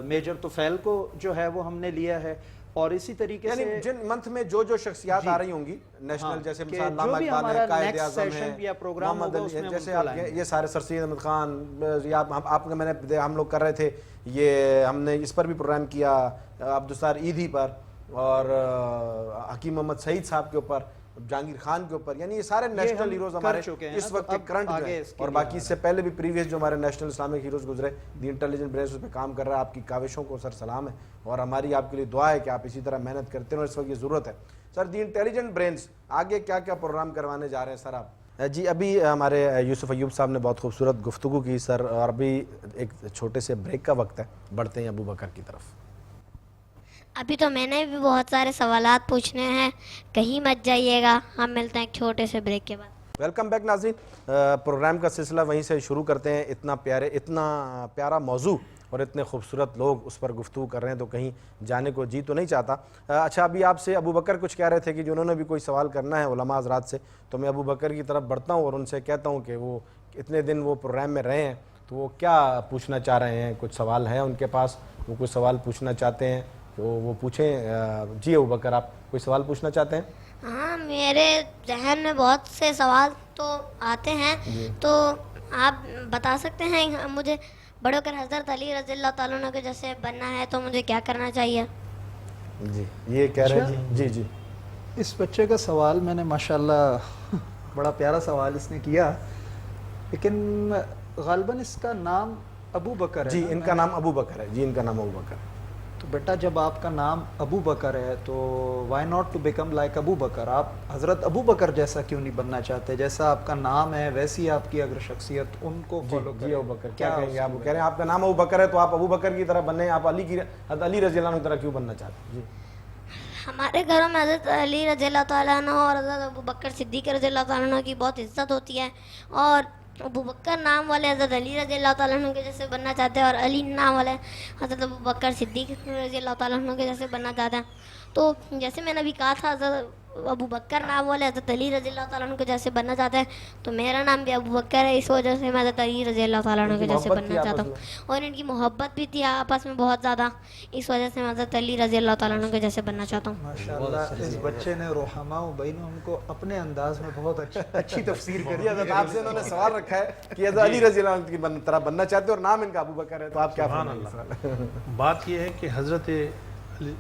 میجر طفیل کو جو ہے وہ ہم نے لیا ہے. اور اسی طریقے سے یعنی جن منتھ میں جو شخصیات آ رہی ہوں گی نیشنل, جیسے مثال علامہ اقبال ہے, قائد اعظم ہے, محمد علی, جیسے آپ یہ سارے سر سید احمد خان, یا آپ میں نے ہم لوگ کر رہے تھے, یہ ہم نے اس پر بھی پروگرام کیا عبدالستار ایدھی پر, اور حکیم محمد سعید صاحب کے اوپر, جہانگیر خان کے اوپر. یعنی یہ سارے نیشنل ہیروز ہمارے اس وقت کے کرنٹ جو ہیں, اور باقی اس سے پہلے بھی پریویس جو ہمارے نیشنل اسلامک ہیروز گزرے. دی انٹیلیجنٹ برینز اس پہ کام کر رہا ہے. آپ کی کاوشوں کو سر سلام ہے, اور ہماری آپ کے لیے دعا ہے کہ آپ اسی طرح محنت کرتے ہیں, اور اس وقت یہ ضرورت ہے. سر دی انٹیلیجنٹ برینز آگے کیا کیا پروگرام کروانے جا رہے ہیں سر آپ؟ جی ابھی ہمارے یوسف ایوب صاحب نے بہت خوبصورت گفتگو کی سر, اور ابھی ایک چھوٹے سے بریک کا وقت ہے, بڑھتے ہیں ابو بکر کی طرف. ابھی تو میں نے بھی بہت سارے سوالات پوچھنے ہیں, کہیں مت جائیے گا, ہم ملتے ہیں ایک چھوٹے سے بریک کے بعد. ویلکم بیک ناظرین, پروگرام کا سلسلہ وہیں سے شروع کرتے ہیں. اتنا پیارا موضوع اور اتنے خوبصورت لوگ اس پر گفتگو کر رہے ہیں, تو کہیں جانے کو جی تو نہیں چاہتا. اچھا, ابھی آپ سے ابو بکر کچھ کہہ رہے تھے کہ جو انہوں نے بھی کوئی سوال کرنا ہے علماء حضرات سے, تو میں ابو بکر کی طرف بڑھتا ہوں اور ان سے کہتا ہوں کہ وہ اتنے دن وہ پروگرام میں رہے ہیں, تو وہ کیا پوچھنا چاہ رہے ہیں. کچھ سوال ہیں ان کے پاس, وہ کچھ سوال پوچھنا چاہتے ہیں تو وہ پوچھیں. جی ابو بکر, آپ کوئی سوال پوچھنا چاہتے ہیں؟ ہاں, میرے ذہن میں بہت سے سوال تو آتے ہیں, تو آپ بتا سکتے ہیں مجھے بڑھ کر حضرت علی رضی اللہ تعالیٰ عنہ کے جیسے بننا ہے تو مجھے کیا کرنا چاہیے؟ جی یہ کہہ رہے ہیں. جی جی اس بچے کا سوال میں نے ماشاءاللہ بڑا پیارا سوال اس نے کیا, لیکن غالباً اس کا نام ابو بکر ہے. جی ان کا نام ابو بکر ہے. جی ان کا نام ابو بکر ہے. تو بیٹا جب آپ کا نام ابو بکر ہے تو why not to become like Abu Bakr. آپ حضرت ابو بکر جیسا کیوں نہیں بننا چاہتے؟ جیسا آپ کا نام ہے ویسی آپ کی اگر شخصیت ان کو فالو کرے. جی ابو بکر کیا کہیں گے آپ؟ کہہ رہے ہیں آپ کا نام ابو بکر ہے تو آپ ابو بکر کی طرح بننے, آپ علی رضی اللہ عنہ کی طرح کیوں بننا چاہتے ہیں؟ جی ہمارے گھروں میں حضرت علی رضی اللہ تعالیٰ عنہ اور حضرت ابو بکر صدیق رضی اللہ تعالیٰ عنہ کی بہت عزت ہوتی ہے, اور ابو بکر نام والے حضرت علی رضی اللہ تعالیٰ عنہ کے جیسے بننا چاہتے ہیں, اور علی نام والے حضرت ابو بکر صدیق رضی اللہ تعالیٰ عنہ کے جیسے بننا چاہتے ہیں. تو جیسے میں نے ابھی کہا تھا حضرت ابو بکر نام والے حضرت علی رضی اللہ تعالیٰ عنہ کے جیسے بننا چاہتے ہیں, تو میرا نام بھی ابو بکر ہے, اس وجہ سے میں حضرت علی رضی اللہ تعالیٰ عنہ کے جیسے بننا چاہتا ہوں. اور ان کی محبت بھی تھی آپس میں بہت زیادہ, اس وجہ سے میں حضرت علی رضی اللہ تعالیٰ عنہ کے جیسے بننا چاہتا ہوں. ماشاءاللہ اس بچے نے رحماء بینہم کو اپنے انداز میں بہت اچھی تفسیر کری. حضرت آپ سے انہوں نے سوال رکھا ہے کہ حضرت علی رضی اللہ عنہ کی طرح بننا چاہتے ہیں اور نام ان کا ابو بکر ہے, تو آپ کیا فرمائیں؟ بات یہ ہے کہ حضرت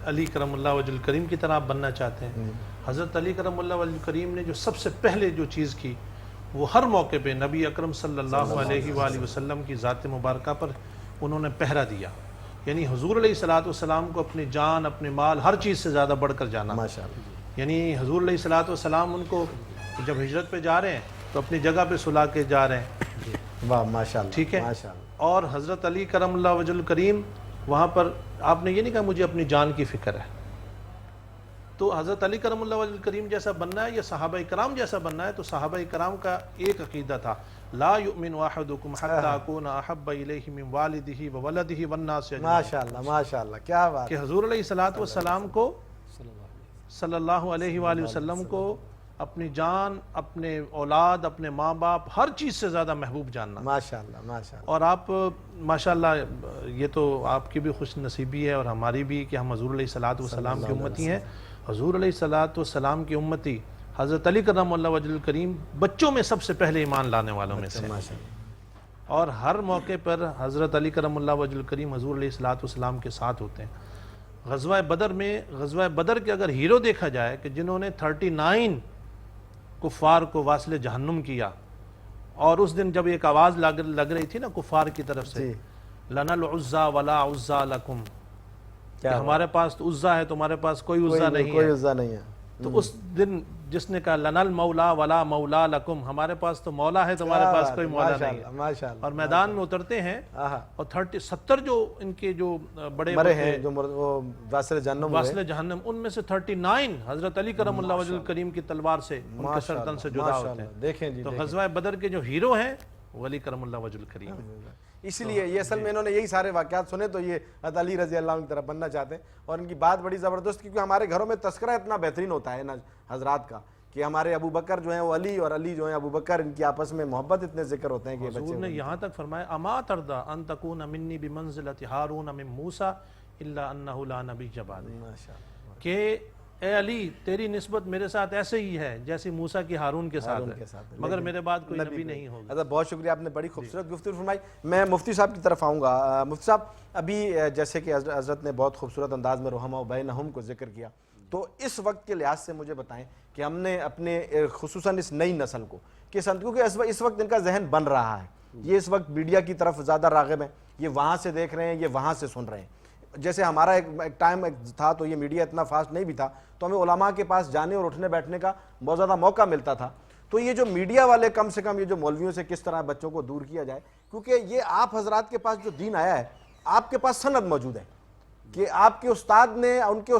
علی کرم اللہ وجہ الکریم کی طرح آپ بننا چاہتے ہیں. حضرت علی کرم اللہ وجہ الکریم نے جو سب سے پہلے جو چیز کی, وہ ہر موقع پہ نبی اکرم صلی اللہ علیہ وآلہ وسلم کی ذات مبارکہ پر انہوں نے پہرا دیا. یعنی حضور علیہ الصلوۃ والسلام کو اپنی جان, اپنے مال, ہر چیز سے زیادہ بڑھ کر جانا. ماشاءاللہ. یعنی حضور علیہ الصلوۃ والسلام ان کو جب ہجرت پہ جا رہے ہیں تو اپنی جگہ پہ سلا کے جا رہے ہیں. واہ ماشاءاللہ. ٹھیک ہے. ماشاءاللہ. اور حضرت علی کرم اللہ وجہ الکریم وہاں پر آپ نے یہ نہیں کہا مجھے اپنی جان کی فکر ہے. تو حضرت علی کرم اللہ وجہ الکریم جیسا بننا ہے یا صحابہ کرام جیسا بننا ہے, تو صحابہ کرام کا ایک عقیدہ تھا, لا یؤمن احدکم حتی اکون احب الیہ من والدہ وولدہ والناس اجمعین. ماشاءاللہ ماشاءاللہ کیا بات. کہ حضور علیہ الصلوۃ والسلام کو صلی اللہ علیہ وآلہ وسلم کو اپنی جان, اپنے اولاد, اپنے ماں باپ, ہر چیز سے زیادہ محبوب جاننا. ماشاءاللہ ماشاءاللہ. اور آپ ماشاءاللہ یہ تو آپ کی بھی خوش نصیبی ہے اور ہماری بھی کہ ہم حضور علیہ الصلوۃ والسلام کی امتی ہیں. حضور علیہ الصلوۃ والسلام کی امتی حضرت علی کرم اللہ وجہ الکریم بچوں میں سب سے پہلے ایمان لانے والوں میں سے. اور ہر موقع پر حضرت علی کرم اللہ وجہ الکریم حضور علیہ الصلوۃ والسلام کے ساتھ ہوتے ہیں. غزوہ بدر میں, غزوہ بدر کے اگر ہیرو دیکھا جائے کہ جنہوں نے 39 کفار کو واصل جہنم کیا, اور اس دن جب ایک آواز لگ رہی تھی نا کفار کی طرف سے، لنا العزا ولا عزا لکم، کہ ہمارے پاس تو عزا ہے، تمہارے پاس کوئی عزا نہیں ہے، کوئی عزا نہیں ہے. تو اس دن جس نے کہا لنا المولا ولا مولا لکم، ہمارے پاس تو مولا ہے، تمہارے پاس کوئی مولا نہیں ہے، ماشاءاللہ. اور میدان میں اترتے ہیں اور 70 جو ان کے جو بڑے مرے ہیں جو وہ واصل جہنم ہوئے، واصل جہنم، ان میں سے 39 حضرت علی کرم اللہ وجہ الکریم کی تلوار سے ان کے سرطن سے جدا ہوتے ہیں. دیکھیں جی. تو غزوہ بدر کے جو ہیرو ہیں وہ علی کرم اللہ وجہ الکریم. اس لیے یہ اصل میں انہوں نے یہی سارے واقعات سنے تو یہ حضرت علی رضی اللہ عنہ کی طرف بننا چاہتے ہیں. اور ان کی بات بڑی زبردست، کیونکہ ہمارے گھروں میں تذکرہ اتنا بہترین ہوتا ہے نا حضرات کا کہ ہمارے ابو بکر جو ہیں وہ علی، اور علی جو ہیں ابو بکر، ان کی آپس میں محبت اتنے ذکر ہوتے ہیں کہ حضور نے یہاں تک فرمایا اما ترضى ان تكون منی بمنزلة ہارون من موسیٰ الا انه لا نبی بعد، کہ اے علی تیری نسبت میرے ساتھ ایسے ہی ہے جیسے موسیٰ کی ہارون کے ساتھ ہے، مگر میرے بعد کوئی نبی نہیں ہوگا. حضرت بہت شکریہ، آپ نے بڑی خوبصورت گفتگو فرمائی. میں مفتی صاحب کی طرف آؤں گا. مفتی صاحب، ابھی جیسے کہ حضرت نے بہت خوبصورت انداز میں رحماء بینہم کو ذکر کیا، تو اس وقت کے لحاظ سے مجھے بتائیں کہ ہم نے اپنے خصوصاً اس نئی نسل کو کیونکہ اس وقت ان کا ذہن بن رہا ہے، یہ اس وقت میڈیا کی طرف زیادہ راغب ہیں، یہ وہاں سے دیکھ رہے ہیں، یہ وہاں سے سن رہے ہیں. جیسے ہمارا ایک ٹائم تھا تو یہ میڈیا اتنا فاسٹ نہیں بھی تھا، تو ہمیں علماء کے پاس جانے اور اٹھنے بیٹھنے کا بہت زیادہ موقع ملتا تھا. تو یہ جو میڈیا والے کم سے کم یہ جو مولویوں سے کس طرح بچوں کو دور کیا جائے، کیونکہ یہ آپ حضرات کے پاس جو دین آیا ہے، آپ کے پاس سند موجود ہے کہ آپ کے استاد نے ان کے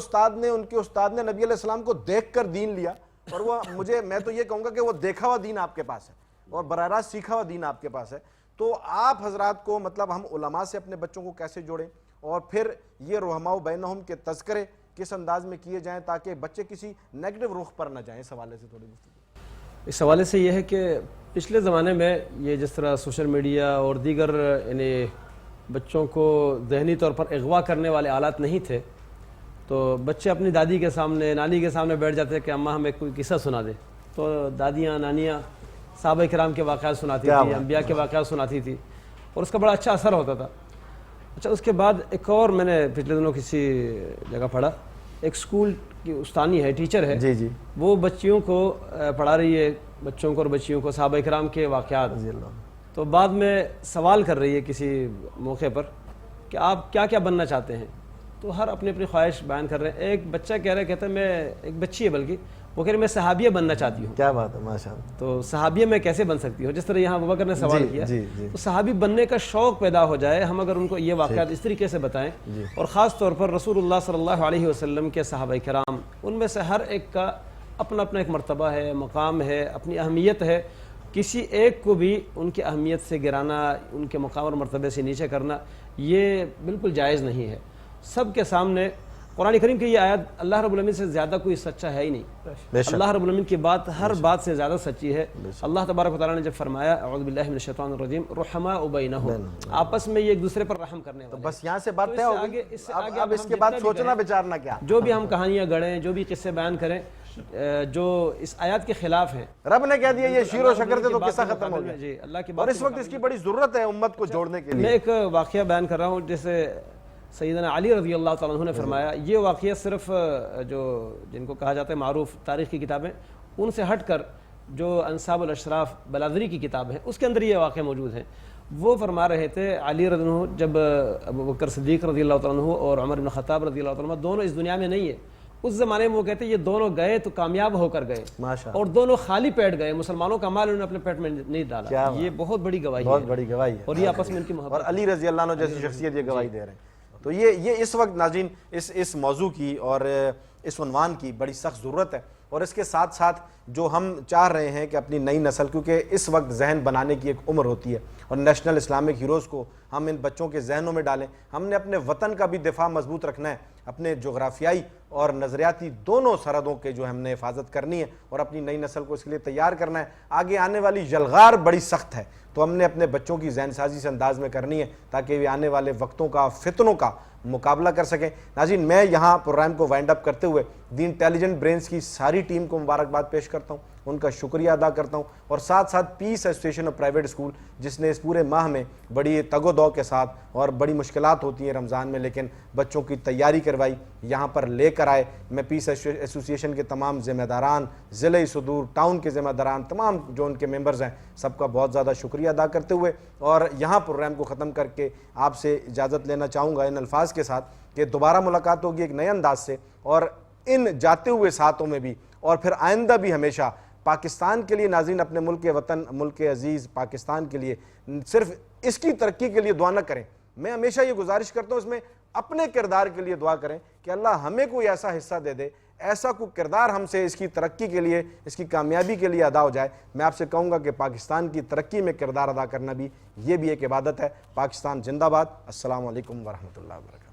استاد نے نبی علیہ السلام کو دیکھ کر دین لیا، اور وہ میں تو یہ کہوں گا کہ وہ دیکھا ہوا دین آپ کے پاس ہے اور براہ راست سیکھا ہوا دین آپ کے پاس ہے. تو آپ حضرات کو مطلب ہم علماء سے اپنے بچوں کو کیسے جوڑیں، اور پھر یہ رحماء بینہم کے تذکرے کس انداز میں کیے جائیں تاکہ بچے کسی نیگیٹو رخ پر نہ جائیں؟ اس حوالے سے تھوڑی گفتگو. اس حوالے سے یہ ہے کہ پچھلے زمانے میں یہ جس طرح سوشل میڈیا اور دیگر یعنی بچوں کو ذہنی طور پر اغوا کرنے والے آلات نہیں تھے، تو بچے اپنی دادی کے سامنے، نانی کے سامنے بیٹھ جاتے کہ اماں ہمیں کوئی قصہ سنا دے، تو دادیاں، نانیاں صحابہ کرام کے واقعات سناتی تھی، انبیاء کے واقعات سناتی تھی، اور اس کا بڑا اچھا اثر ہوتا تھا. اچھا، اس کے بعد ایک اور میں نے پچھلے دنوں کسی جگہ پڑھا، ایک اسکول کی استانی ہے، ٹیچر ہے، جی وہ بچیوں کو پڑھا رہی ہے، بچوں کو اور بچیوں کو صحابہ کرام کے واقعات. تو بعد میں سوال کر رہی ہے کسی موقع پر کہ آپ کیا کیا بننا چاہتے ہیں، تو ہر اپنی اپنی خواہش بیان کر رہے ہیں. ایک بچہ کہہ رہا ہے، کہتا ہے میں، ایک بچی ہے بلکہ، وہ کہہ رہی میں صحابیہ بننا چاہتی ہوں. کیا بات ہے، ماشاءاللہ. تو صحابیہ میں کیسے بن سکتی ہوں؟ جس طرح یہاں ابوبکر نے سوال کیا، تو صحابی بننے کا شوق پیدا ہو جائے، ہم اگر ان کو یہ واقعات اس طریقے سے بتائیں، اور خاص طور پر رسول اللہ صلی اللہ علیہ وسلم کے صحابہ کرام، ان میں سے ہر ایک کا اپنا اپنا ایک مرتبہ ہے، مقام ہے، اپنی اہمیت ہے. کسی ایک کو بھی ان کی اہمیت سے گرانا، ان کے مقام اور مرتبے سے نیچے کرنا، یہ بالکل جائز نہیں ہے. سب کے سامنے قرآن کریم کی یہ آیت، اللہ رب العالمین سے زیادہ کوئی سچا ہے ہی نہیں. اللہ رب العالمین کی بات ہر بات سے زیادہ سچی ہے. اللہ تبارک و تعالیٰ نے جب فرمایا اعوذ باللہ من الشیطان الرجیم رحماء بینہم، آپس میں یہ ایک دوسرے پر رحم کرنے والے. بس یہاں سے بات طے ہو گئی. اب اس کے بعد سوچنا بچارنا کیا، جو بھی ہم کہانیاں گڑھیں، جو بھی قصے بیان کریں جو اس آیات کے خلاف ہیں، رب نے کہہ دیا یہ شیر و شکر تھے تو قصہ ختم ہو گیا. جی، اللہ کی اور بات. اس وقت اس کی بڑی ضرورت ہے امت کو جوڑنے کے لیے. میں ایک واقعہ بیان کر رہا ہوں، جیسے سیدنا علی رضی اللہ تعالیٰ عنہ نے فرمایا. یہ واقعہ صرف جو جن کو کہا جاتا ہے معروف تاریخ کی کتابیں، ان سے ہٹ کر جو انصاب الاشراف بلادری کی کتاب ہے، اس کے اندر یہ واقعہ موجود ہے. وہ فرما رہے تھے علی رضی اللہ عنہ، جب ابوبکر صدیق رضی اللہ تعالیٰ عنہ اور عمر بن خطاب رضی اللہ تعالیٰ عنہ دونوں اس دنیا میں نہیں ہے، اس زمانے میں وہ کہتے ہیں یہ دونوں گئے تو کامیاب ہو کر گئے، اور دونوں خالی پیٹ گئے، مسلمانوں کا مال انہوں نے اپنے پیٹ میں نہیں ڈالا. یہ بہت بڑی گواہی ہے، بہت بڑی گواہی ہے، اور یہ آپس میں ان کی محبت. اور علی رضی اللہ عنہ جیسی شخصیت یہ گواہی دے رہے ہیں. تو یہ اس وقت ناظرین اس موضوع کی اور اس عنوان کی بڑی سخت ضرورت ہے. اور اس کے ساتھ ساتھ جو ہم چاہ رہے ہیں کہ اپنی نئی نسل، کیونکہ اس وقت ذہن بنانے کی ایک عمر ہوتی ہے، اور نیشنل اسلامک ہیروز کو ہم ان بچوں کے ذہنوں میں ڈالیں. ہم نے اپنے وطن کا بھی دفاع مضبوط رکھنا ہے، اپنے جغرافیائی اور نظریاتی دونوں سرحدوں کے جو ہم نے حفاظت کرنی ہے، اور اپنی نئی نسل کو اس کے لیے تیار کرنا ہے. آگے آنے والی یلغار بڑی سخت ہے، تو ہم نے اپنے بچوں کی ذہن سازی سے انداز میں کرنی ہے تاکہ وہ آنے والے وقتوں کا، فتنوں کا مقابلہ کر سکیں. ناظرین، میں یہاں پروگرام کو وائنڈ اپ کرتے ہوئے دی انٹیلیجنٹ برینز کی ساری ٹیم کو مبارکباد پیش کرتا ہوں. ان کا شکریہ ادا کرتا ہوں، اور ساتھ ساتھ پیس ایسوسیشن آف پرائیویٹ اسکول جس نے اس پورے ماہ میں بڑی تگ و دو کے ساتھ، اور بڑی مشکلات ہوتی ہیں رمضان میں لیکن بچوں کی تیاری کروائی، یہاں پر لے کر آئے۔ میں پیس ایسوسیشن کے تمام ذمہ داران، ضلعی صدور، ٹاؤن کے ذمہ داران، تمام جو ان کے ممبرز ہیں، سب کا بہت زیادہ شکریہ ادا کرتے ہوئے اور یہاں پروگرام کو ختم کر کے آپ سے اجازت لینا چاہوں گا ان الفاظ کے ساتھ کہ دوبارہ ملاقات ہوگی ایک نئے انداز سے، اور ان جاتے ہوئے ساتھوں میں بھی اور پھر آئندہ بھی ہمیشہ پاکستان کے لیے ناظرین، اپنے ملک وطن، ملک عزیز پاکستان کے لیے صرف اس کی ترقی کے لیے دعا نہ کریں، میں ہمیشہ یہ گزارش کرتا ہوں اس میں اپنے کردار کے لیے دعا کریں کہ اللہ ہمیں کوئی ایسا حصہ دے دے، ایسا کوئی کردار ہم سے اس کی ترقی کے لیے، اس کی کامیابی کے لیے ادا ہو جائے۔ میں آپ سے کہوں گا کہ پاکستان کی ترقی میں کردار ادا کرنا بھی یہ بھی ایک عبادت ہے۔ پاکستان زندہ باد۔ السلام علیکم ورحمۃ اللہ وبرکاتہ۔